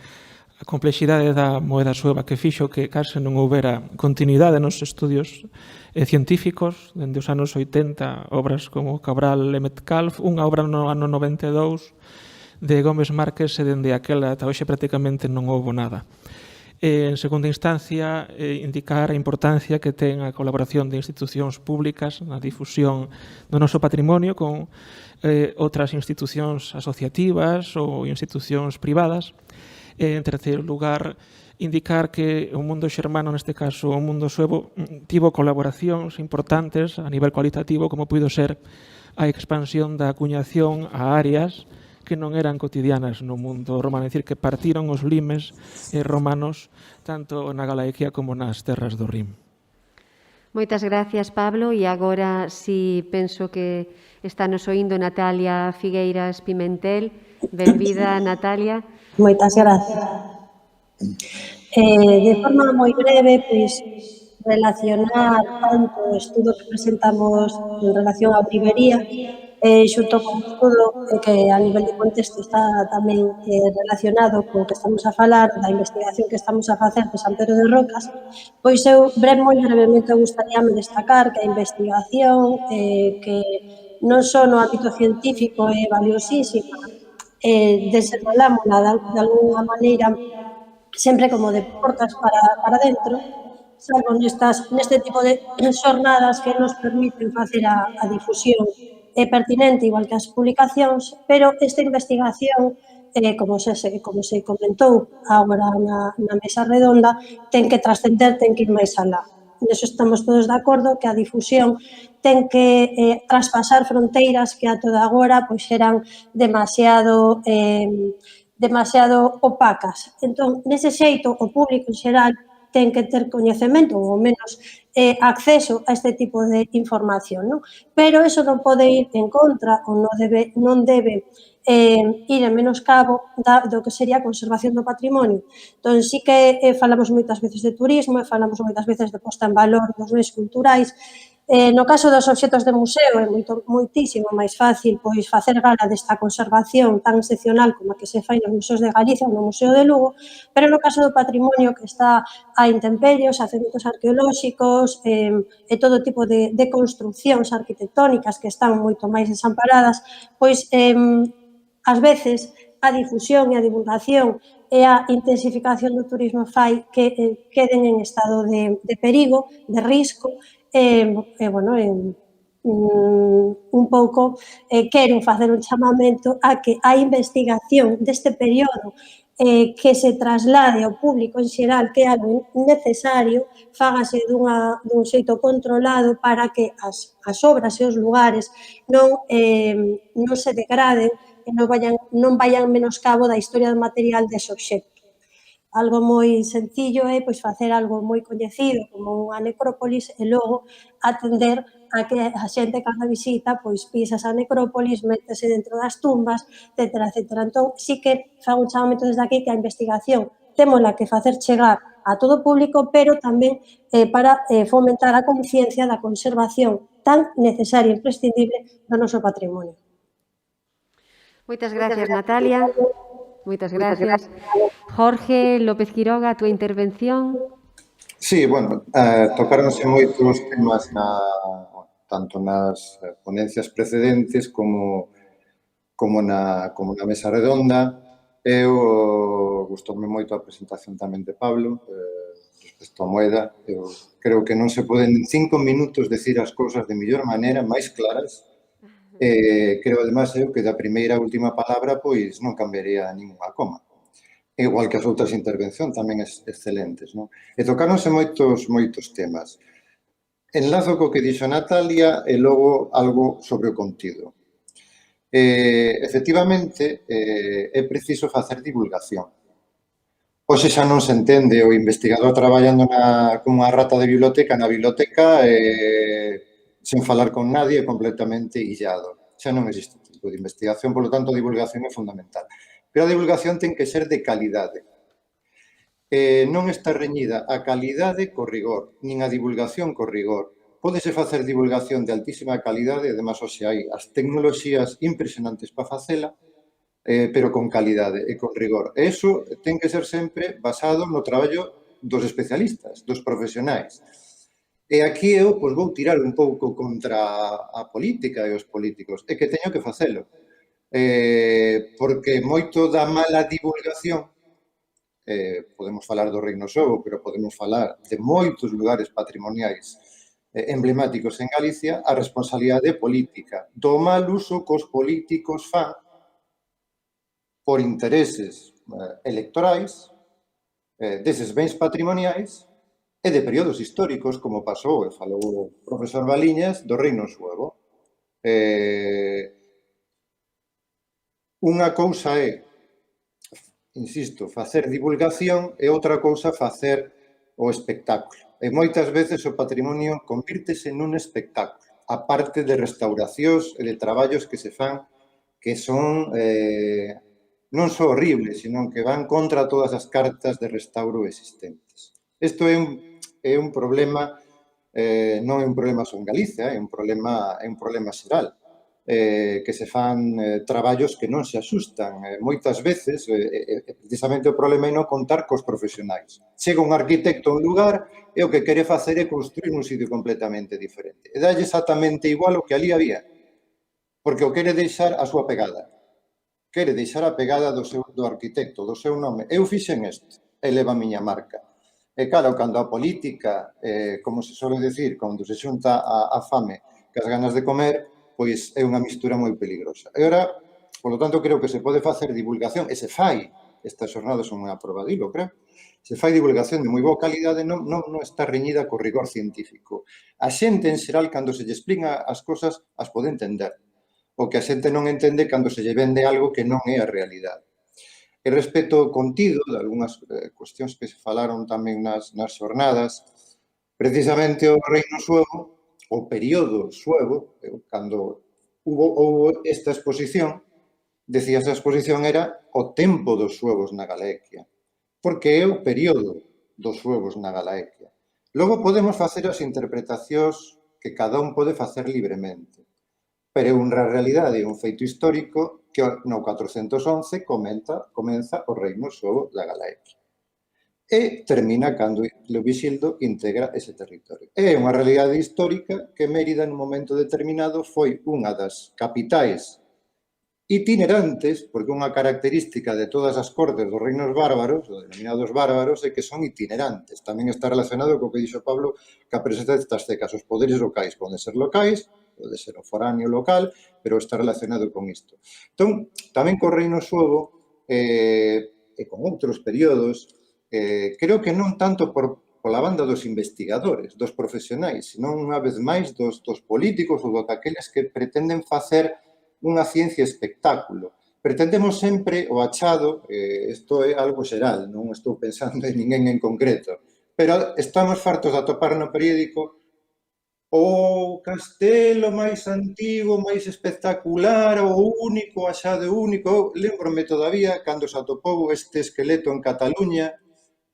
a complexidade da moeda sueva que fixo que case non houbera continuidade nos estudios científicos, dende os anos 80, obras como Cabral e Metcalfe, unha obra no ano 92 de Gómez Márquez, e dende aquela ata hoxe prácticamente non houbo nada. En segunda instancia, indicar a importancia que ten a colaboración de institucións públicas na difusión do noso patrimonio con outras institucións asociativas ou institucións privadas. En terceiro lugar, indicar que o mundo xermano, neste caso o mundo suevo, tivo colaboracións importantes a nivel cualitativo, como puido ser a expansión da acuñación a áreas que non eran cotidianas no mundo romano, é dicir, que partiron os limes romanos tanto na Galaequia como nas terras do Rin.
Moitas gracias, Pablo. E agora, si penso que está nos oindo Natalia Figueiras Pimentel. Benvida, Natalia.
Moitas gracias. De forma moi breve, pois, relacionar tanto o estudo que presentamos en relación á bribería xunto con o estudo que a nivel de contexto está tamén relacionado co que estamos a falar da investigación que estamos a facer de San Pedro de Rocas, pois eu moi brevemente gustaríame destacar que a investigación que non só no ámbito científico é valiosísima, desenrolámola de alguna maneira sempre como de portas para dentro, salvo neste tipo de xornadas que nos permiten facer a difusión pertinente, igual que as publicacións, pero esta investigación, como se comentou agora na mesa redonda, ten que trascender, ten que ir máis alá. Neso estamos todos de acordo que a difusión ten que traspasar fronteiras que a toda agora pois eran demasiado opacas. Entón, nese xeito, o público en xeral ten que ter coñecemento ou menos acceso a este tipo de información, non? Pero eso non pode ir en contra ou non debe ir en menoscabo do que sería a conservación do patrimonio. Entón, sí que falamos moitas veces de turismo e falamos moitas veces de posta en valor dos bens culturais. No caso dos obxectos de museo é moitísimo máis fácil pois facer gala desta conservación tan excepcional como a que se fai nos museos de Galicia ou no Museo de Lugo, pero no caso do patrimonio que está a intemperie, os yacementos arqueolóxicos e todo tipo de construcións arquitectónicas que están moito máis desamparadas, pois ás veces a difusión e a divulgación e a intensificación do turismo fai que queden en estado de perigo, de risco, un pouco quero facer un chamamento a que a investigación deste período que se traslade ao público en xeral, que é algo necesario, fágase dun xeito controlado para que as obras e os lugares non se degraden e non vayan menoscabo da historia do material dese obxecto. Algo moi sencillo é pois facer algo moi coñecido como unha necrópolis e logo atender a que a xente cando visita pois pisa esa necrópolis, métese dentro das tumbas, etcétera, etcétera. Entón, sí que fago un chamamento desde aquí que a investigación témola que facer chegar a todo o público, pero tamén para fomentar a conciencia da conservación tan necesaria e imprescindible do noso patrimonio.
Moitas gracias, Natalia. Moitas gracias. Jorge López Quiroga, a túa intervención.
Sí, bueno, tocáronse moitos temas tanto nas ponencias precedentes como na mesa redonda. Eu gustoume moito a presentación tamén de Pablo respecto á moeda. Eu creo que non se poden en 5 minutos decir as cousas de mellor maneira, máis claras. Creo, además, que da primeira a última palabra pois non cambiaría ninguna coma. Igual que as outras intervencións tamén excelentes, non? E tocáronse moitos temas. Enlazo co que dixo Natalia e logo algo sobre o contido. Efectivamente, é preciso facer divulgación. Hoxe xa non se entende o investigador traballando como unha rata de biblioteca na biblioteca sen falar con nadie, completamente illado. Xa non existe tipo de investigación, polo tanto, a divulgación é fundamental. Pero a divulgación ten que ser de calidade. Non está reñida a calidade co rigor, nin a divulgación co rigor. Pódese facer divulgación de altísima calidade, e además hoxe hai as tecnoloxías impresionantes para facela, pero con calidade e con rigor. E iso ten que ser sempre basado no traballo dos especialistas, dos profesionais. E aquí eu vou tirar un pouco contra a política e os políticos, e que teño que facelo, porque moito da mala divulgación, podemos falar do Reino Sobo, pero podemos falar de moitos lugares patrimoniais emblemáticos en Galicia, a responsabilidade política, do mal uso que os políticos fan por intereses electorais deses bens patrimoniais e de períodos históricos, como pasou, e falou o profesor Baliñas, do Reino Suevo. Unha cousa é, insisto, facer divulgación e outra cousa facer o espectáculo. E moitas veces o patrimonio convírtese nun espectáculo, a parte de restauracións e de traballos que se fan que son non só horribles, sino que van contra todas as cartas de restauro existentes. Isto é un problema, non é un problema só en Galicia, é un problema xeral, que se fan traballos que non se axustan. Moitas veces, precisamente o problema é non contar cos profesionais. Chega un arquitecto a un lugar e o que quere facer é construir un sitio completamente diferente. E dalle exactamente igual o que ali había, porque o quere deixar a súa pegada. Quere deixar a pegada do arquitecto, do seu nome. Eu fixen isto, e leva a miña marca. E claro, cando a política, como se suele decir, cando se xunta a fame que as ganas de comer, pois é unha mistura moi peligrosa. E ora, polo tanto, creo que se pode facer divulgación, e se fai, estas xornadas son unha prova dilo, creo, se fai divulgación de moi boa calidade, non está reñida co rigor científico. A xente, en xeral, cando se lle explica as cosas, as pode entender. O que a xente non entende cando se lle vende algo que non é a realidade. E respecto ao contido de algunhas cuestións que se falaron tamén nas xornadas, precisamente o Reino Suevo, o período suevo, cando houve esta exposición, decía esa exposición era o tempo dos suevos na Galaequia, porque é o período dos suevos na Galaequia. Logo podemos facer as interpretacións que cada un pode facer libremente, pero é unha realidade e un feito histórico que no 411 comeza o Reino Suevo da Galaequia. E termina cando Leovixildo integra ese territorio. É unha realidade histórica que Mérida, nun momento determinado, foi unha das capitais itinerantes, porque unha característica de todas as cortes dos reinos bárbaros, os denominados bárbaros, é que son itinerantes. Tamén está relacionado co que dixo Pablo, que a presenza destas cecas. Os poderes locais poden ser locais, pode ser o foráneo local, pero está relacionado con isto. Entón, tamén co Reino Suevo e con outros períodos, creo que non tanto pola banda dos investigadores, dos profesionais, senón unha vez máis dos políticos ou daqueles que pretenden facer unha ciencia espectáculo. Pretendemos sempre o achado, isto é algo xeral, non estou pensando en ninguén en concreto, pero estamos fartos de atopar no periódico o castelo máis antigo, máis espectacular, o único, achado único. Lembro-me todavía cando se atopou este esqueleto en Cataluña,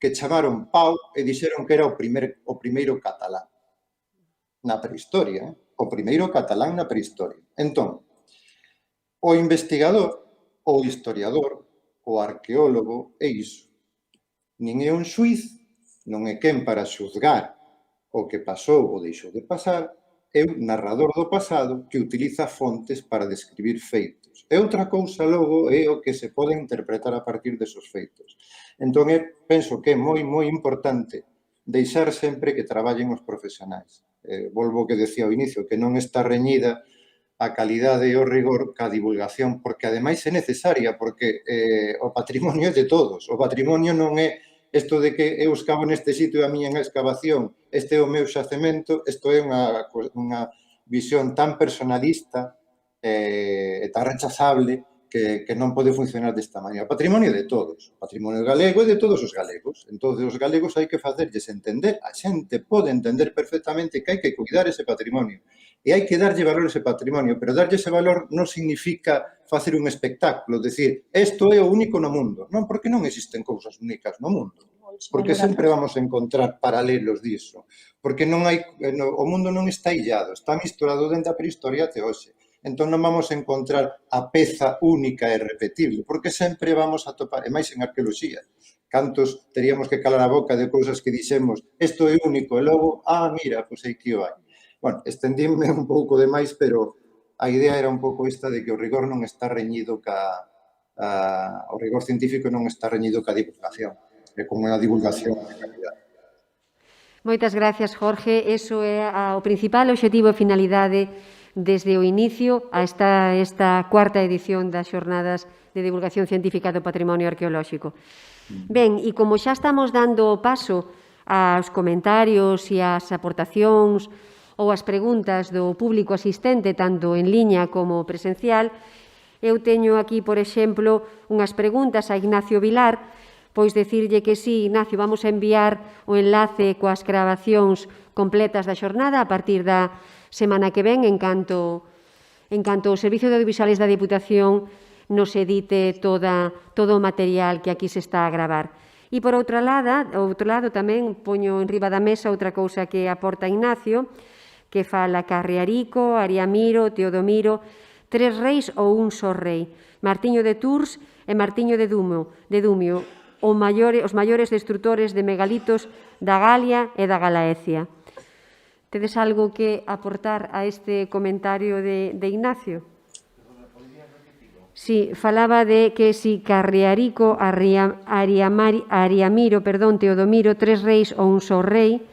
que chamaron Pau e dixeron que era o primeiro catalán na prehistoria, o primeiro catalán na prehistoria. Entón, o investigador, o historiador, o arqueólogo é iso. Nin é un xuiz, non é quen para xuzgar o que pasou ou deixou de pasar, é un narrador do pasado que utiliza fontes para describir feitos. E outra cousa, logo, é o que se pode interpretar a partir desos feitos. Entón, penso que é moi, moi importante deixar sempre que traballen os profesionais. Volvo ao que decía ao inicio, que non está reñida a calidade e o rigor ca divulgación, porque ademais é necesaria, porque o patrimonio é de todos. O patrimonio non é isto de que eu escavo neste sitio e a miña excavación, este é o meu xacemento, isto é unha visión tan personalista e tan rechazable que non pode funcionar desta maneira. O patrimonio é de todos. O patrimonio galego é de todos os galegos. Entón, os galegos hai que facerlles entender, a xente pode entender perfectamente que hai que cuidar ese patrimonio. E hai que darlle valor a ese patrimonio, pero darlle ese valor non significa facer un espectáculo, decir, isto é o único no mundo. Non, porque non existen cousas únicas no mundo. Porque sempre vamos a encontrar paralelos diso. Porque non hai, o mundo non está illado, está misturado dentro da prehistoria até hoxe. Entón non vamos a encontrar a peza única e repetible, porque sempre vamos a topar, e máis en arqueoloxía. Cantos teríamos que calar a boca de cousas que dixemos, isto é único, e logo, mira, pois aquí o hai. Bueno, estendíme un pouco demais, pero a idea era un pouco esta de que o rigor non está reñido o rigor científico non está reñido ca divulgación, e con a divulgación de calidad.
Moitas gracias, Jorge. Eso é o principal obxectivo e finalidade desde o inicio a esta cuarta edición das Xornadas de Divulgación Científica do Patrimonio Arqueolóxico. Ben, e como xa estamos dando paso aos comentarios e ás aportacións ou as preguntas do público asistente, tanto en liña como presencial, eu teño aquí, por exemplo, unhas preguntas a Ignacio Vilar. Pois dicirlle que sí, Ignacio, vamos a enviar o enlace coas grabacións completas da xornada a partir da semana que ven, en canto o Servicio de Audiovisuales da Diputación nos edite todo o material que aquí se está a gravar. E por outro lado tamén poño en riba da mesa outra cousa que aporta Ignacio, que fala Carriarico, Ariamiro, Teodomiro, 3 reis ou un só rei, Martiño de Tours e Martiño de Dumio, os maiores destrutores de megalitos da Galia e da Galaecia. Tedes algo que aportar a este comentario de Ignacio? Sí, falaba de que si Carriarico, Ariamiro, Teodomiro, 3 reis ou un só rei,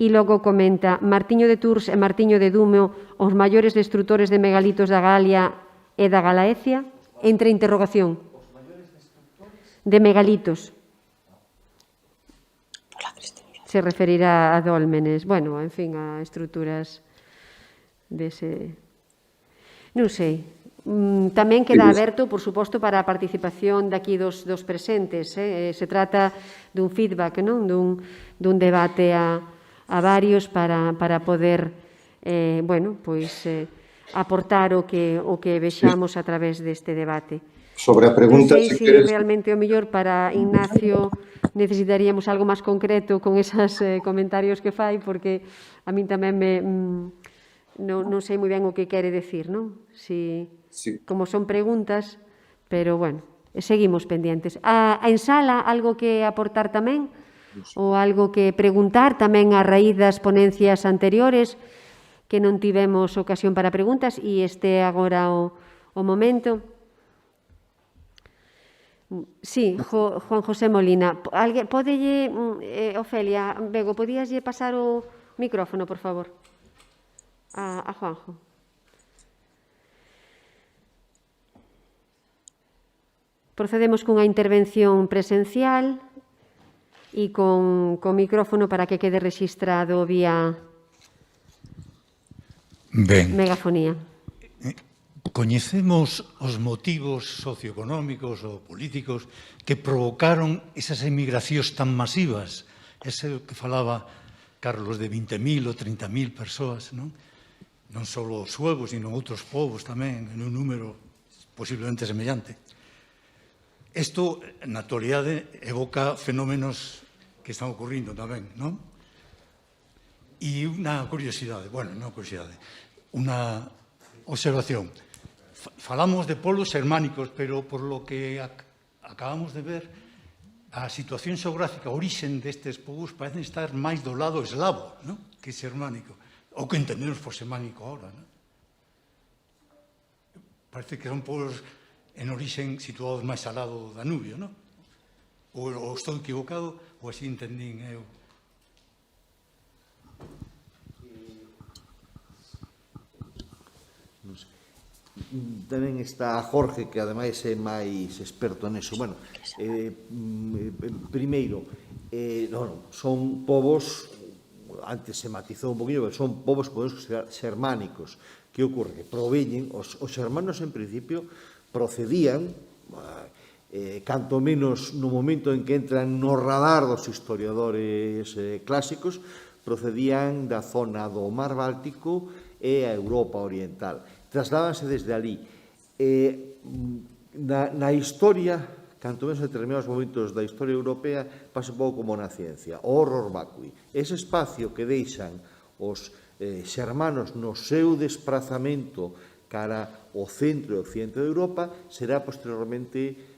e logo comenta Martiño de Tours e Martiño de Dumio, os maiores destrutores de megalitos da Galia e da Galaecia, entre interrogación. De megalitos. Se referirá a dólmenes, bueno, en fin, a estruturas dese... Non sei. Tamén queda aberto, por suposto, para a participación daqui dos presentes. Se trata dun feedback, non? Dun debate a varios para poder, aportar o que vexamos a través deste debate.
Sobre a pregunta,
non sei se realmente o mellor para Ignacio necesitaríamos algo máis concreto con esos comentarios que fai, porque a min tamén non sei moi ben o que quere decir, non? Como son preguntas, pero, bueno, seguimos pendientes. En sala, algo que aportar tamén? Ou algo que preguntar tamén a raíz das ponencias anteriores que non tivemos ocasión para preguntas e este agora o momento? Sí, Juan José Molina. Podelle, Ofelia, Bego, podíaslle pasar o micrófono, por favor, a Juanjo. Procedemos cunha intervención presencial e con micrófono para que quede rexistrado vía megafonía.
Coñecemos os motivos socioeconómicos ou políticos que provocaron esas emigracións tan masivas. Ese que falaba Carlos de 20.000 ou 30.000 persoas, non? Non só os suevos, sino outros povos tamén, en un número posiblemente semellante. Isto, na actualidade, evoca fenómenos que están ocorrindo tamén, non? E unha curiosidade, unha observación. Falamos de polos germánicos, pero por lo que acabamos de ver, a situación xeográfica, a orixen destes povos parecen estar máis do lado eslavo, que xermánico, ou que entendemos por xermánico ahora. Parece que son povos en orixen situados máis al lado do Danubio, ou estou equivocado, ou así entendín eu.
Tamén está Jorge, que ademais é máis experto neso. Bueno, primeiro, son povos, antes se matizou un poquinho, pero son povos xermánicos. Que ocorre? Que proveñen, os xermanos en principio procedían, canto menos no momento en que entran no radar dos historiadores clásicos, procedían da zona do Mar Báltico e a Europa Oriental. Trasládanse desde ali. Na historia canto menos en determinados momentos da historia europea, pasa un pouco como na ciencia, o horror vacui. Ese espacio que deixan os xermanos no seu desprazamento cara ao centro e occidente de Europa será posteriormente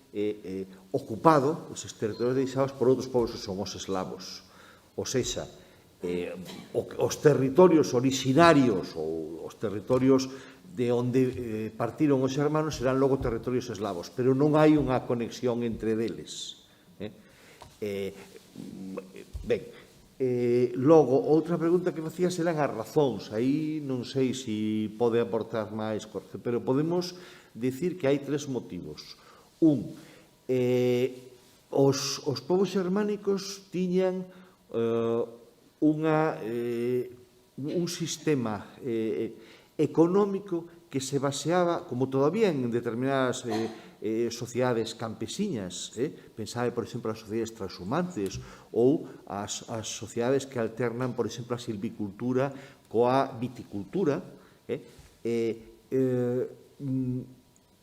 ocupado, eses territorios deixados por outros povos que son os eslavos. Ou seja, os territorios originarios ou os territorios de onde partiron os xermanos serán logo territorios eslavos, pero non hai unha conexión entre deles. Ben, logo, outra pregunta que facías eran as razóns. Aí non sei se pode aportar máis, Jorge, pero podemos dicir que hai tres motivos. Un, os povos xermánicos tiñan un sistema económico que se baseaba, como todavía en determinadas sociedades campesiñas, pensade, por exemplo, as sociedades transhumantes ou as sociedades que alternan, por exemplo, a silvicultura coa viticultura.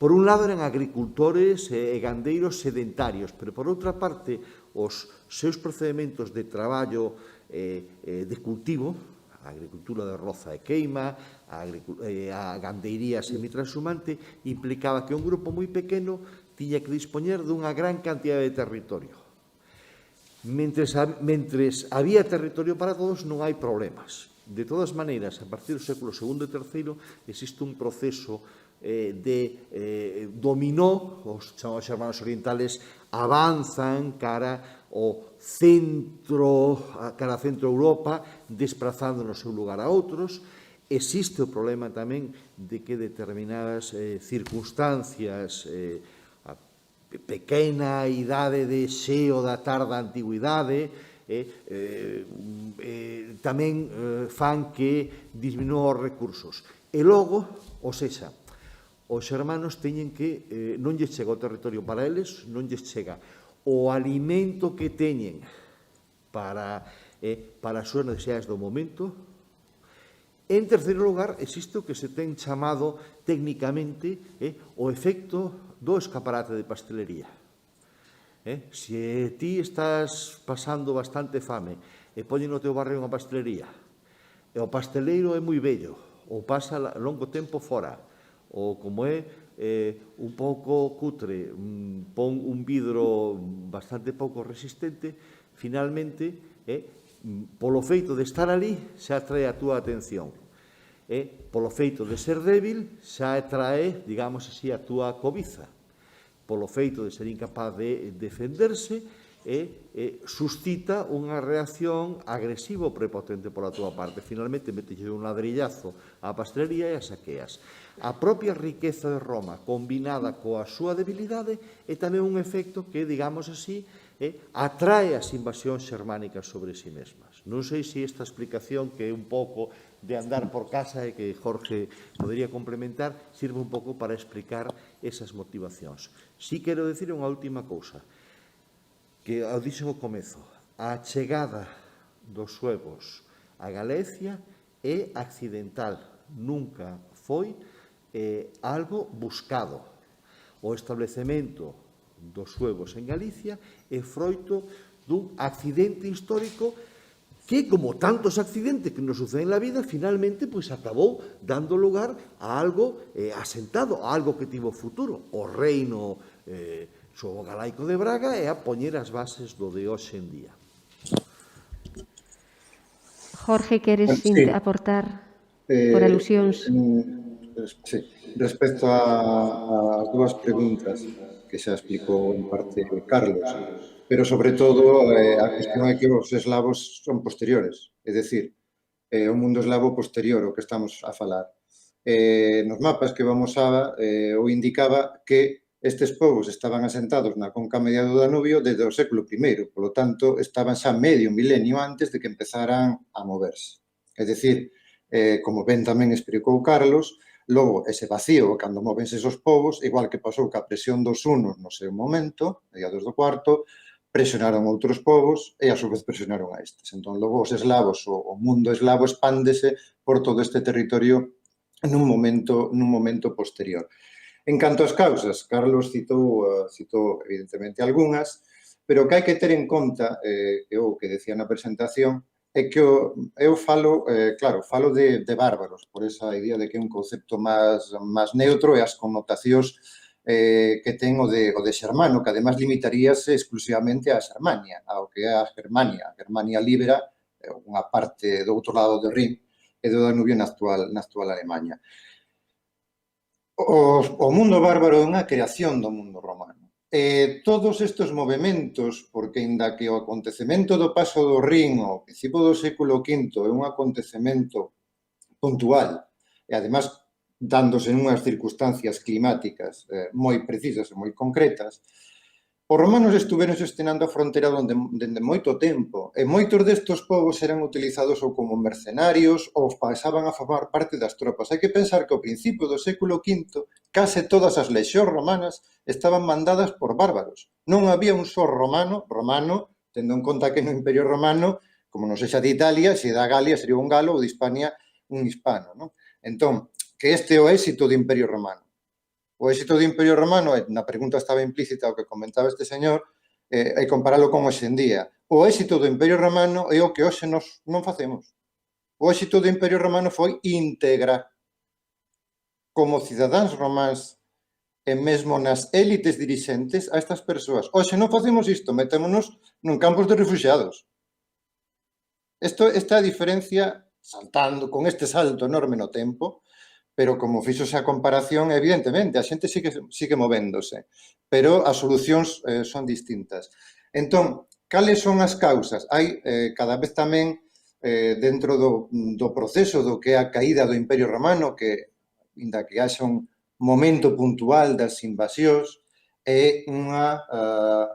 Por un lado eran agricultores e gandeiros sedentarios, pero por outra parte os seus procedementos de traballo de cultivo, a agricultura de roza e queima, a gandeiría semitransumante, implicaba que un grupo moi pequeno tiña que dispoñer dunha gran cantidad de territorio. Mentres había territorio para todos, non hai problemas. De todas maneiras, a partir do século II e III existe un proceso de dominó, os chamados xermanos orientales avanzan cara ao centro, cara a centro Europa, desprazando no seu lugar a outros. Existe o problema tamén de que determinadas circunstancias, a pequena idade de xeo da tarda antigüidade, tamén fan que disminúan os recursos. E logo, ou seja, os xermanos teñen que, non lles chega o territorio para eles, non lles chega o alimento que teñen para as súas necesidades do momento. En terceiro lugar, existe o que se ten chamado técnicamente o efecto do escaparate de pastelería. Se ti estás pasando bastante fame e poñen no teu barrio unha pastelería e o pasteleiro é moi bello ou pasa longo tempo fora, ou como é un pouco cutre, pon un vidro bastante pouco resistente, finalmente, polo feito de estar ali, xa atrae a túa atención. Polo feito de ser débil, xa atrae, digamos así, a túa cobiza. Polo feito de ser incapaz de defenderse, suscita unha reacción agresiva ou prepotente pola túa parte. Finalmente, metelle un ladrillazo á pastelería e a saqueas. A propia riqueza de Roma, combinada coa súa debilidade, é tamén un efecto que, digamos así, atrae as invasións xermánicas sobre si mesmas. Non sei se esta explicación, que é un pouco de andar por casa e que Jorge podería complementar, sirve un pouco para explicar esas motivacións. Si quero dicir unha última cousa, que ao dixen ao comezo, a chegada dos suevos a Galicia é accidental, nunca foi algo buscado. O establecemento dos suevos en Galicia é froito dun accidente histórico que, como tantos accidentes que nos suceden na vida, finalmente acabou dando lugar a algo asentado, a algo que tivo futuro. O reino galaico de Braga é a poñer as bases do de hoxe en día.
Jorge, queres aportar por alusións?
Sí, respecto ás dúas preguntas que xa explicou en parte Carlos, pero sobre todo a cuestión é que os eslavos son posteriores, é dicir, o mundo eslavo posterior o que estamos a falar. Nos mapas que vamos a o indicaba que estes povos estaban asentados na conca media do Danubio desde o século I, polo tanto, estaban xa medio milenio antes de que empezaran a moverse. É dicir, como ben tamén explicou Carlos, logo ese vacío, cando movense esos povos, igual que pasou ca presión dos hunos no seu momento, mediados do IV, presionaron outros povos e a su vez presionaron a estes. Entón, logo os eslavos, o mundo eslavo expándese por todo este territorio nun momento posterior. En canto ás causas, Carlos citou evidentemente algunhas, pero o que hai que ter en conta, o que decía na presentación, é que eu falo, claro, falo de bárbaros, por esa idea de que é un concepto máis neutro e as connotacións que ten o de xermano, que además limitaríase exclusivamente a Xermania, ao que é a Germania libera, unha parte do outro lado do Rin e do Danubio na actual Alemanha. O mundo bárbaro é unha creación do mundo romano. Todos estes movimentos, porque inda que o acontecemento do paso do Rin ao principio do século V é un acontecemento puntual e además dándose en unhas circunstancias climáticas moi precisas e moi concretas, os romanos estuveron xestionando a frontera dende moito tempo e moitos destes povos eran utilizados ou como mercenarios ou pasaban a formar parte das tropas. Hai que pensar que ao principio do século V case todas as lexións romanas estaban mandadas por bárbaros. Non había un só romano, tendo en conta que no Imperio Romano, como non sexa de Italia, se da Galia sería un galo ou de Hispania un hispano. Entón, que este é o éxito do Imperio Romano. O éxito do Imperio Romano, na pregunta estaba implícita o que comentaba este señor, é comparalo con hoxe en día. O éxito do Imperio Romano é o que hoxe nos non facemos. O éxito do Imperio Romano foi integrar como cidadáns románs e mesmo nas élites dirixentes a estas persoas. Hoxe non facemos isto, metémonos nun campos de refugiados. Esta é a diferencia, saltando con este salto enorme no tempo, pero como fixose a comparación, evidentemente, a xente sigue movéndose, pero as solucións son distintas. Entón, cales son as causas? Hai cada vez tamén dentro do proceso do que é a caída do Imperio Romano, que, inda que haxa un momento puntual das invasións, é unha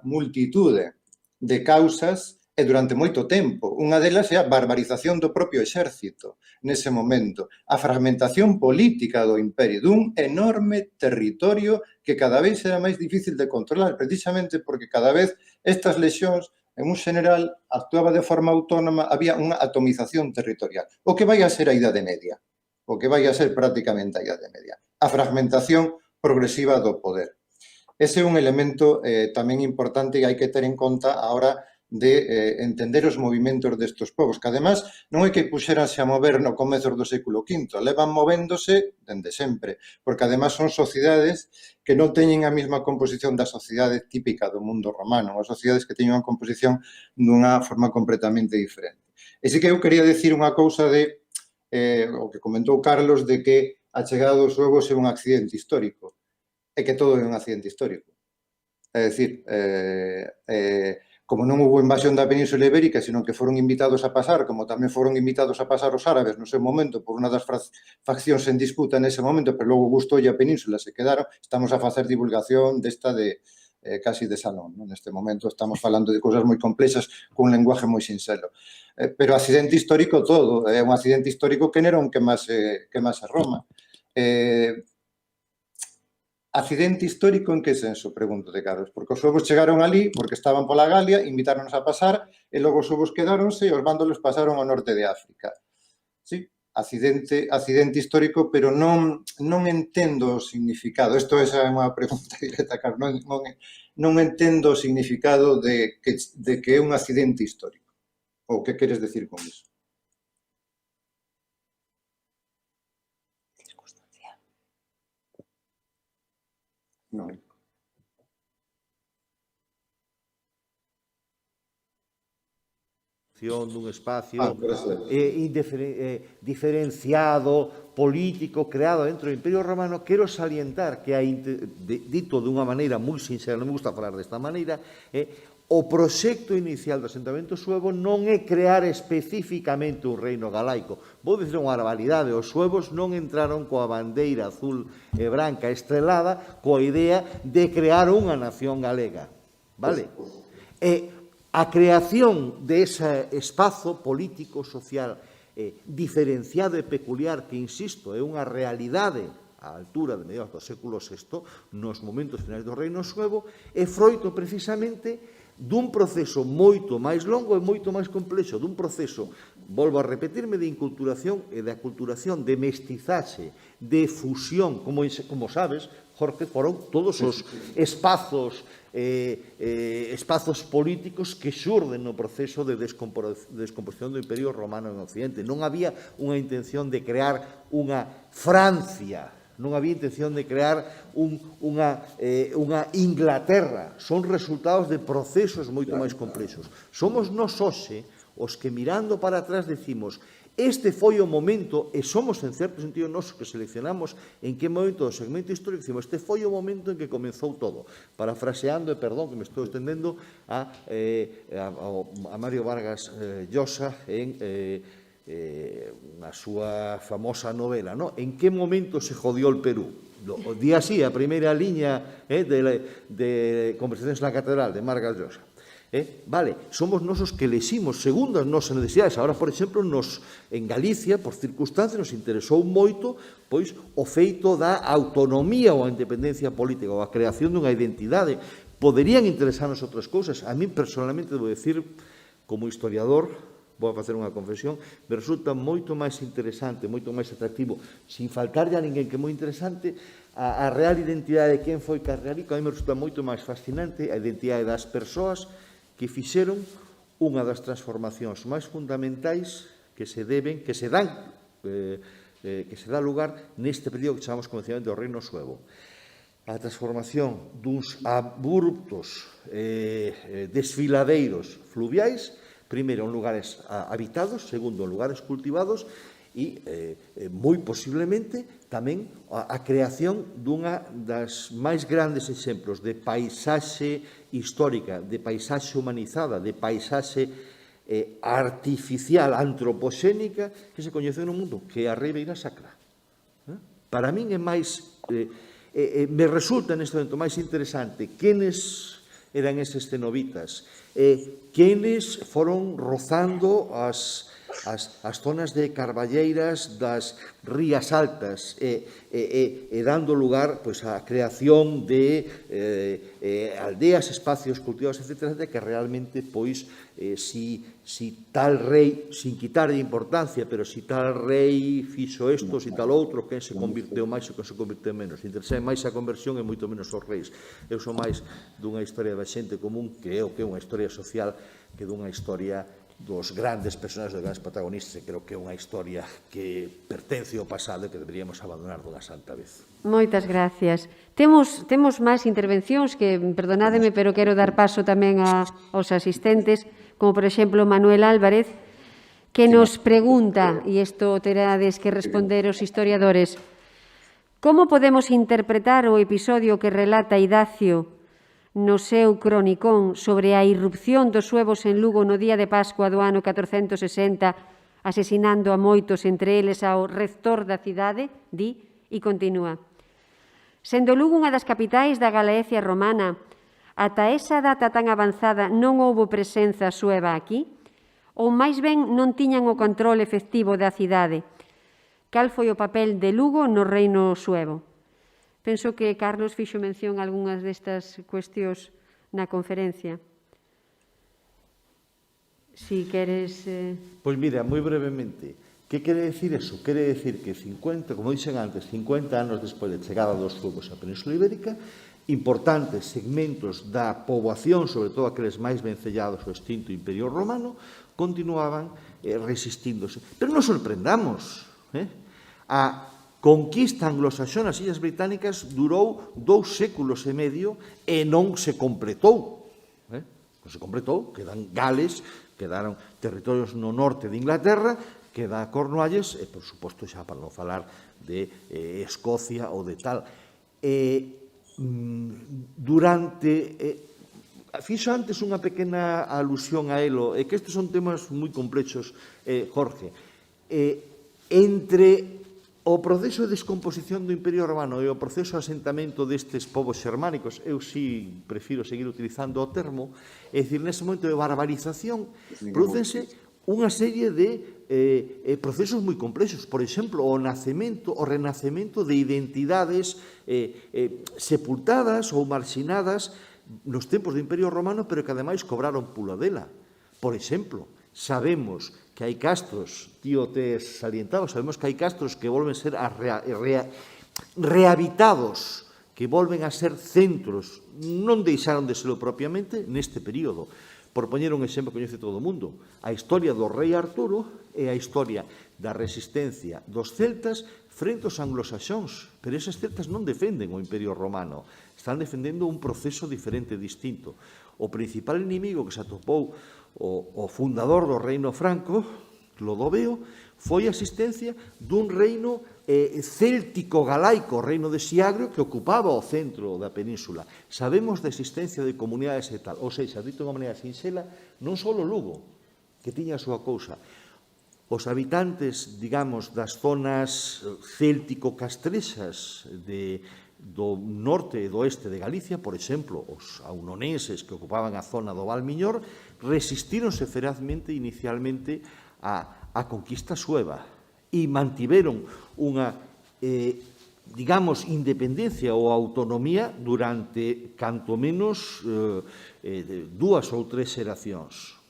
multitude de causas e durante moito tempo. Unha delas é a barbarización do propio exército nese momento, a fragmentación política do imperio, dun enorme territorio que cada vez era máis difícil de controlar, precisamente porque cada vez estas lexións, en un general, actuaba de forma autónoma, había unha atomización territorial. O que vai a ser a Idade Media, o que vai a ser prácticamente a Idade Media, a fragmentación progresiva do poder. Ese é un elemento tamén importante e hai que ter en conta a hora de entender os movimentos destes povos, que además non é que puxéranse a mover no comezo do século V, levan movéndose dende sempre, porque además son sociedades que non teñen a mesma composición da sociedade típica do mundo romano, as sociedades que teñen unha composición dunha forma completamente diferente. E sí que eu quería decir unha cousa de o que comentou Carlos, de que a chegada dos suevos é un accidente histórico, e que todo é un accidente histórico. É dicir, como non houve invasión da Península Ibérica, sino que foron invitados a pasar, como tamén foron invitados a pasar os árabes no seu momento por unha das faccións en disputa nese momento, pero logo gustoulle a Península, se quedaron, estamos a facer divulgación desta de casi de salón. Neste momento estamos falando de cousas moi complexas con un lenguaje moi sinxelo. Pero accidente histórico todo, é un accidente histórico que Nerón que máis a Roma. Accidente histórico en que senso, pregunto de Carlos, porque os suevos chegaron ali, porque estaban pola Galia, invitáronos a pasar, e logo os suevos quedáronse e os vándalos pasaron ao norte de África. Sí, accidente histórico, pero non entendo o significado. Isto é unha pregunta directa, Carlos, non entendo o significado de que é un accidente histórico. Ou que queres decir con iso? Non.
Dun espacio diferenciado, político, creado dentro do Imperio Romano. Quero salientar que hai, dito dunha maneira moi sincera, non me gusta falar desta maneira, o proxecto inicial do asentamento suevo non é crear especificamente un reino galaico. Vou dicir unha barbaridade, os suevos non entraron coa bandeira azul e branca estrelada coa idea de crear unha nación galega. Vale? E a creación dese espazo político, social, diferenciado e peculiar, que, insisto, é unha realidade á altura de mediados do século VI, nos momentos finais do reino suevo, é froito precisamente dun proceso moito máis longo e moito máis complexo, dun proceso, volvo a repetirme, de inculturación e de aculturación, de mestizaxe, de fusión, como sabes, Jorge, foron todos os espazos políticos que xurden no proceso de descomposición do Imperio Romano en Occidente. Non había unha intención de crear unha Francia, non había intención de crear unha Inglaterra. Son resultados de procesos moito máis complexos. Somos nós hoxe os que mirando para atrás decimos este foi o momento, e somos en certo sentido nós que seleccionamos en que momento do segmento histórico, decimos este foi o momento en que comenzou todo. Parafraseando, e perdón que me estou estendendo, a Mario Vargas Llosa na súa famosa novela, no? En que momento se jodió el Perú? O día así, a primeira liña de Conversacións na Catedral de Vargas Llosa. Vale, somos nosos que leximos segundo as nosas necesidades. Ahora, por exemplo, en Galicia, por circunstancias, nos interesou moito pois o feito da autonomía ou a independencia política ou a creación dunha identidade. Poderían interesarnos outras cousas. A mí, personalmente, debo decir, como historiador, vou a facer unha confesión, me resulta moito máis interesante, moito máis atractivo, sin faltarlle a ninguén, que é moi interesante, a real identidade de quen foi Carrerico. A mí me resulta moito máis fascinante a identidade das persoas que fixeron unha das transformacións máis fundamentais que se dá lugar neste período que chamamos convencionalmente o Reino Suevo. A transformación duns abruptos desfiladeiros fluviais, primeiro en lugares habitados, segundo en lugares cultivados, e moi posiblemente tamén a creación dunha das máis grandes exemplos de paisaxe histórica, de paisaxe humanizada, de paisaxe artificial, antropoxénica, que se coñeceu no mundo, que é a Ribeira Sacra. Para min é máis, me resulta neste momento máis interesante quenes eran eses cenobitas, quenes foron rozando as zonas de carballeiras das rías altas e dando lugar a creación de aldeas, espacios cultivados, etc., que realmente, si tal rei, sin quitar de importancia, pero si tal rei fixo isto, si tal outro, quen se convirteu máis ou quen se convirteu menos. Interesa máis a conversión e moito menos os reis. Eu sou máis dunha historia da xente común que é o que é unha historia social que dunha historia dos grandes personaxes, dos grandes protagonistas, e creo que é unha historia que pertence ao pasado e que deberíamos abandonar dunha santa vez.
Moitas gracias. Temos máis intervencións que, perdonádeme, pero quero dar paso tamén aos asistentes, como, por exemplo, Manuel Álvarez, que nos pregunta, e isto terades que responder os historiadores, como podemos interpretar o episodio que relata Idacio no seu cronicón sobre a irrupción dos suevos en Lugo no día de Pascua do ano 460, asesinando a moitos, entre eles ao rector da cidade, di, e continúa. Sendo Lugo unha das capitais da Galaecia romana, ata esa data tan avanzada non houbo presenza sueva aquí? Ou máis ben non tiñan o control efectivo da cidade? Cal foi o papel de Lugo no reino suevo? Penso que Carlos fixo mención a algunhas destas cuestións na conferencia. Si queres...
Pois mira, moi brevemente, que quere decir eso? Quere decir que 50, como dixen antes, 50 anos despois de chegada dos suevos á Península Ibérica, importantes segmentos da poboación, sobre todo aqueles máis vencellados ao extinto Imperio Romano, continuaban resistíndose. Pero non sorprendamos, a conquista anglosaxona nas Illas Británicas durou 2 séculos e medio e non se completou. Non se completou, quedan Gales, quedaron territorios no norte de Inglaterra, queda Cornualles e, por suposto, xa para non falar de Escocia ou de tal. Fixo antes unha pequena alusión a elo, e que estes son temas moi complexos, Jorge. Entre o proceso de descomposición do Imperio Romano e o proceso de asentamento destes povos xermánicos, eu si prefiro seguir utilizando o termo, é dicir, nese momento de barbarización, prodúcense unha serie de procesos moi complexos. Por exemplo, o renacemento de identidades sepultadas ou marxinadas nos tempos do Imperio Romano, pero que ademais cobraron pula dela. Por exemplo, sabemos que hai castros, tío te salientado, sabemos que hai castros que volven ser rehabitados que volven a ser centros, non deixaron de serlo propiamente neste período. Por poñer un exemplo que coñece todo o mundo, a historia do rei Arturo é a historia da resistencia dos celtas frente aos anglosaxóns, pero eses celtas non defenden o Imperio Romano, están defendendo un proceso diferente e distinto. O principal inimigo que se atopou o fundador do reino franco, Clodoveo, foi a existencia dun reino céltico galaico, o reino de Siagrio, que ocupaba o centro da península. Sabemos da existencia de comunidades e tal, ou seja, dito de unha maneira sinxela, non só o Lugo, que tiña a súa cousa. Os habitantes, digamos, das zonas céltico-castrexas do norte e do oeste de Galicia, por exemplo, os aunonenses que ocupaban a zona do Val Miñor, resistíronse ferazmente inicialmente a conquista sueva e mantiveron unha, digamos, independencia ou autonomía durante canto menos 2 ou 3 xeracións.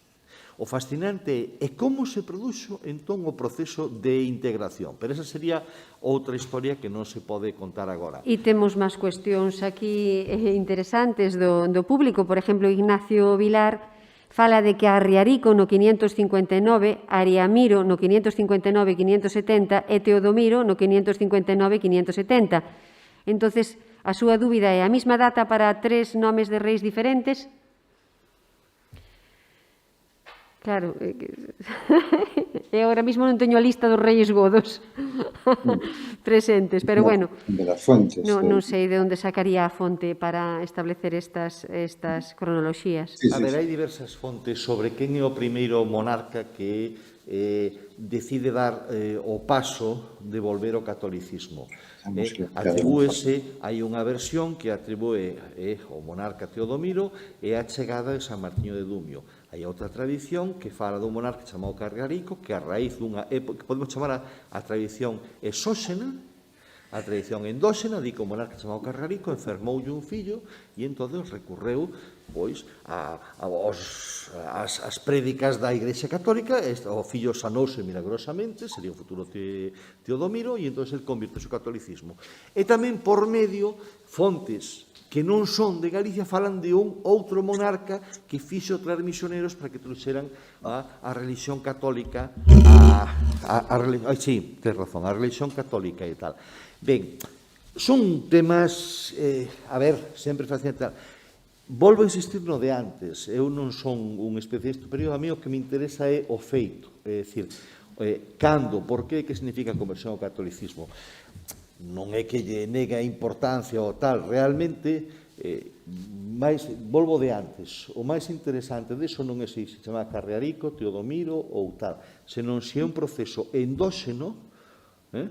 O fascinante é como se produxo entón o proceso de integración, pero esa sería outra historia que non se pode contar agora.
E temos máis cuestións aquí interesantes do público. Por exemplo, Ignacio Vilar fala de que a Arriarico no 559, Ariamiro no 559-570 e Teodomiro no 559-570. Entonces, a súa dúbida é a mesma data para 3 nomes de reis diferentes? Claro, e agora mesmo non teño a lista dos reis godos presentes, pero bueno, non sei de onde sacaría a fonte para establecer estas cronoloxías.
A ver, hai diversas fontes sobre quen é o primeiro monarca que decide dar o paso de volver ao catolicismo. Atribúese, hai unha versión que atribúe ao monarca Teodomiro e a chegada de San Martiño de Dumio. Hai outra tradición que fala dun monarca chamado Cargarico, que a raíz dunha época, que podemos chamar a tradición exóxena, a tradición endóxena, di que o monarca chamado Cargarico enfermoulle un fillo e entón recurreu pois as prédicas da Igrexa Católica, o fillo sanouse milagrosamente, sería o futuro Teodomiro, e entón el convirtese ao catolicismo. E tamén por medio fontes que non son de Galicia falan de un outro monarca que fixo traer misioneiros para que trouxeran a religión católica, sí, tens razón, a religión católica e tal. Ben, son temas, a ver, sempre fascinante. Volvo a insistir no de antes, eu non son un especialista superior, a mí o que me interesa é o feito, é dicir, cando, por que significa a conversión ao catolicismo. Non é que lle nega importancia ou tal, realmente, volvo de antes, o máis interesante deso non é se chama Carriarico, Teodomiro ou tal, senón se é un proceso endóxeno, é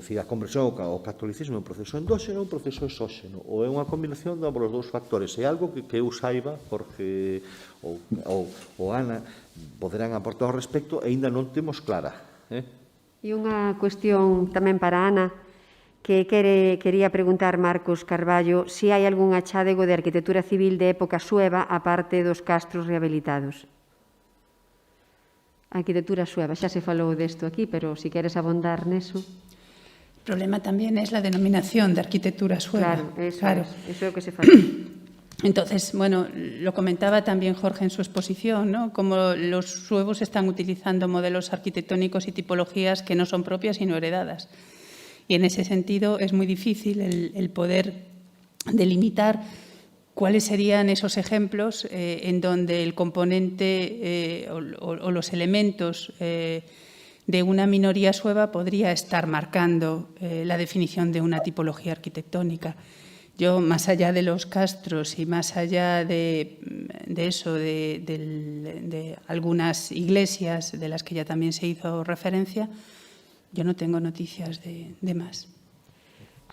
dicir, a conversión ao catolicismo é un proceso endóxeno ou un proceso exóxeno, ou é unha combinación de ambos os dous factores. É algo que eu saiba, porque ou Ana poderán aportar ao respecto, e ainda non temos clara.
E unha cuestión tamén para Ana, que quería preguntar Marcos Carballo se hai algún achádego de arquitectura civil de época sueva aparte dos castros rehabilitados. A arquitectura sueva, xa se falou desto aquí, pero si queres abondar neso.
El problema tamén é a denominación de arquitectura sueva.
Claro, eso é o que se fala.
Entonces, bueno, lo comentaba también Jorge en su exposición, ¿no? Como los suevos están utilizando modelos arquitectónicos y tipologías que no son propias sino heredadas. Y en ese sentido es muy difícil el poder delimitar cuáles serían esos ejemplos en donde el componente o los elementos de una minoría sueva podría estar marcando la definición de una tipología arquitectónica. Yo, más allá de los castros y más allá de eso, de algunas iglesias de las que ya también se hizo referencia, yo no tengo noticias de más.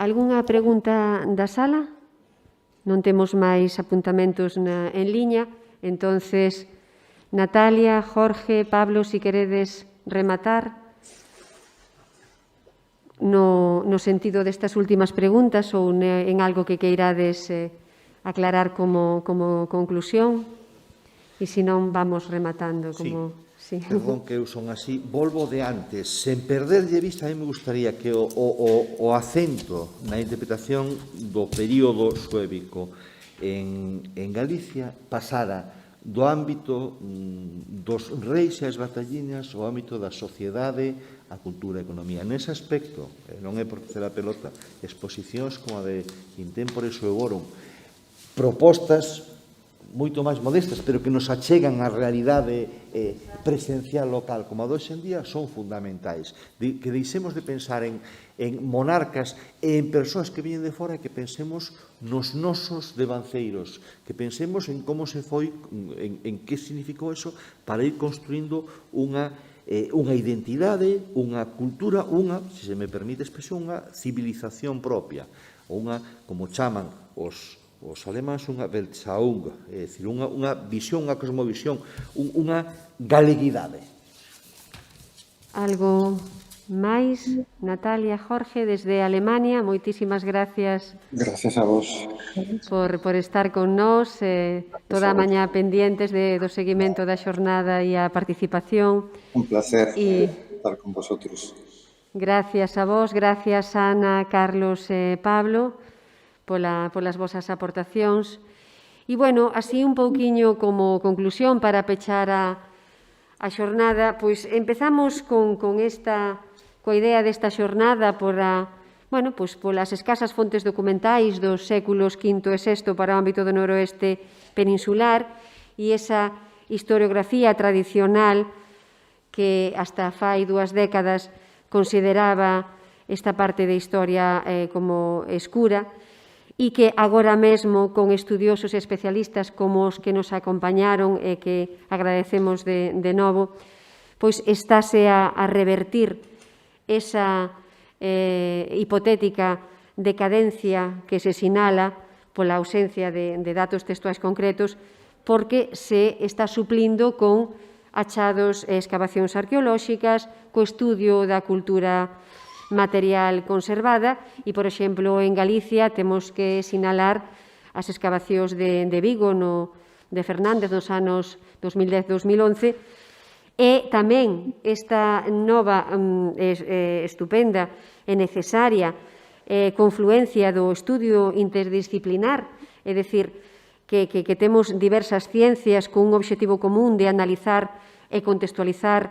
Algunha pregunta da sala? Non temos máis apuntamentos en liña. Entonces, Natalia, Jorge, Pablo, si queredes rematar no sentido destas últimas preguntas ou en algo que queirades aclarar como conclusión, e se non vamos rematando como... Sí.
Perdón que eu son así, volvo de antes, sen perderlle vista, a mí me gustaría que o acento na interpretación do período suébico en Galicia pasara do ámbito dos reis e as batallinas ao ámbito da sociedade, a cultura e a economía. Nese aspecto, non é por facer a pelota, exposicións como a de Intempore Suevorum, propostas moito máis modestas, pero que nos achegan á realidade presencial local como a de hoxe en día, son fundamentais. Que deixemos de pensar en monarcas e en persoas que viñen de fora, que pensemos nos nosos devanceiros, que pensemos en como se foi, en que significou eso, para ir construindo unha identidade, unha cultura, se se me permite a expresión, unha civilización propia, unha, como chaman os alemáns, unha Weltanschauung, é dicir, unha visión, unha cosmovisión, unha galeguidade.
Algo máis? Natalia, Jorge, desde Alemania, moitísimas gracias.
Gracias a vos.
Por estar con nós, toda a mañá pendentes do seguimento da xornada e a participación.
Un placer estar con vosotros.
Gracias a vos, gracias Ana, Carlos e Pablo polas vosas aportacións. E, bueno, así un pouquiño como conclusión para pechar a xornada, pois empezamos coa idea desta xornada polas escasas fontes documentais dos séculos V e VI para o ámbito do noroeste peninsular e esa historiografía tradicional que hasta fai 2 décadas consideraba esta parte de historia como escura, e que agora mesmo con estudiosos e especialistas como os que nos acompañaron e que agradecemos de novo, pois estáse a revertir esa hipotética decadencia que se sinala pola ausencia de datos textuais concretos, porque se está suplindo con achados e excavacións arqueolóxicas, co estudio da cultura material conservada e, por exemplo, en Galicia temos que sinalar as excavacións de Vigo de Fernández nos anos 2010-2011 e tamén esta nova estupenda e necesaria confluencia do estudio interdisciplinar, é dicir, que temos diversas ciencias con un obxectivo común de analizar e contextualizar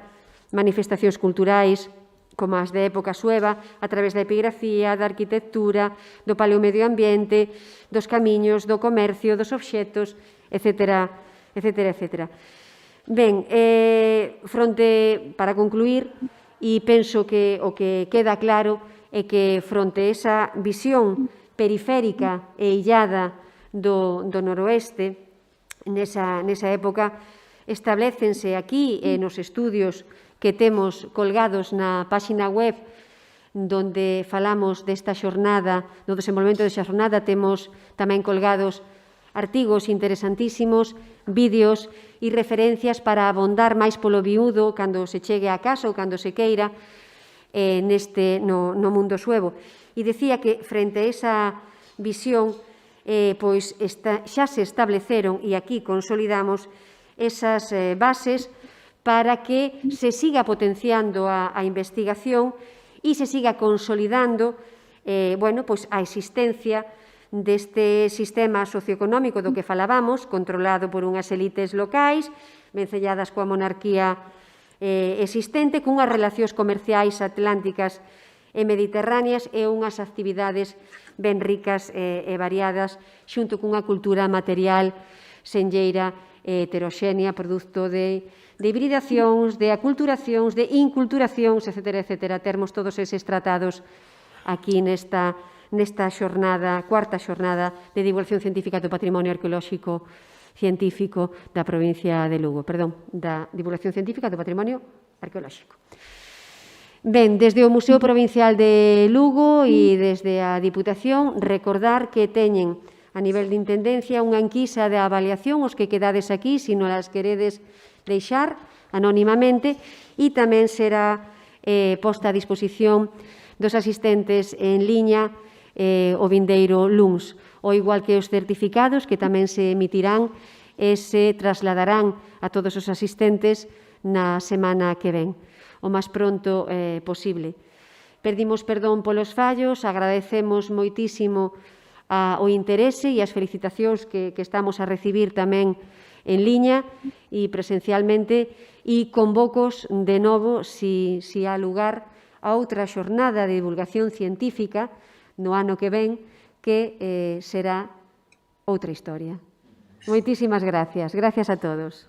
manifestacións culturais como as de época sueva, a través da epigrafía, da arquitectura, do paleomedio ambiente, dos camiños, do comercio, dos obxetos, etc. Ben, para concluir, e penso que o que queda claro é que fronte a esa visión periférica e illada do noroeste, nesa época, establécense aquí nos estudios que temos colgados na páxina web donde falamos desta xornada, do desenvolvemento desta xornada, temos tamén colgados artigos interesantísimos, vídeos e referencias para abondar máis polo viúdo cando se chegue a casa ou cando se queira no mundo suevo. E dicía que frente a esa visión pois xa se estableceron e aquí consolidamos esas bases para que se siga potenciando a investigación e se siga consolidando a existencia deste sistema socioeconómico do que falábamos, controlado por unhas elites locais, vencelladas coa monarquía existente, cunhas relacións comerciais atlánticas e mediterráneas e unhas actividades ben ricas e variadas, xunto cunha cultura material senlleira e heteroxénea, produto de hibridacións, de aculturacións, de inculturacións, etc. Termos todos eses tratados aquí nesta cuarta xornada de divulgación científica do patrimonio arqueolóxico científico da provincia de Lugo. Da divulgación científica do patrimonio arqueolóxico. Ben, desde o Museo Provincial de Lugo e desde a Diputación, recordar que teñen a nivel de intendencia unha enquisa de avaliación, os que quedades aquí, se non as queredes deixar anónimamente, e tamén será posta a disposición dos asistentes en liña o vindeiro luns, ao igual que os certificados que tamén se emitirán e se trasladarán a todos os asistentes na semana que ven, o máis pronto posible. Pedimos perdón polos fallos, agradecemos moitísimo o interese e as felicitacións que estamos a recibir tamén en liña e presencialmente, e convocos de novo, si há lugar, a outra xornada de divulgación científica no ano que ven, que será outra historia. Moitísimas gracias. Gracias a todos.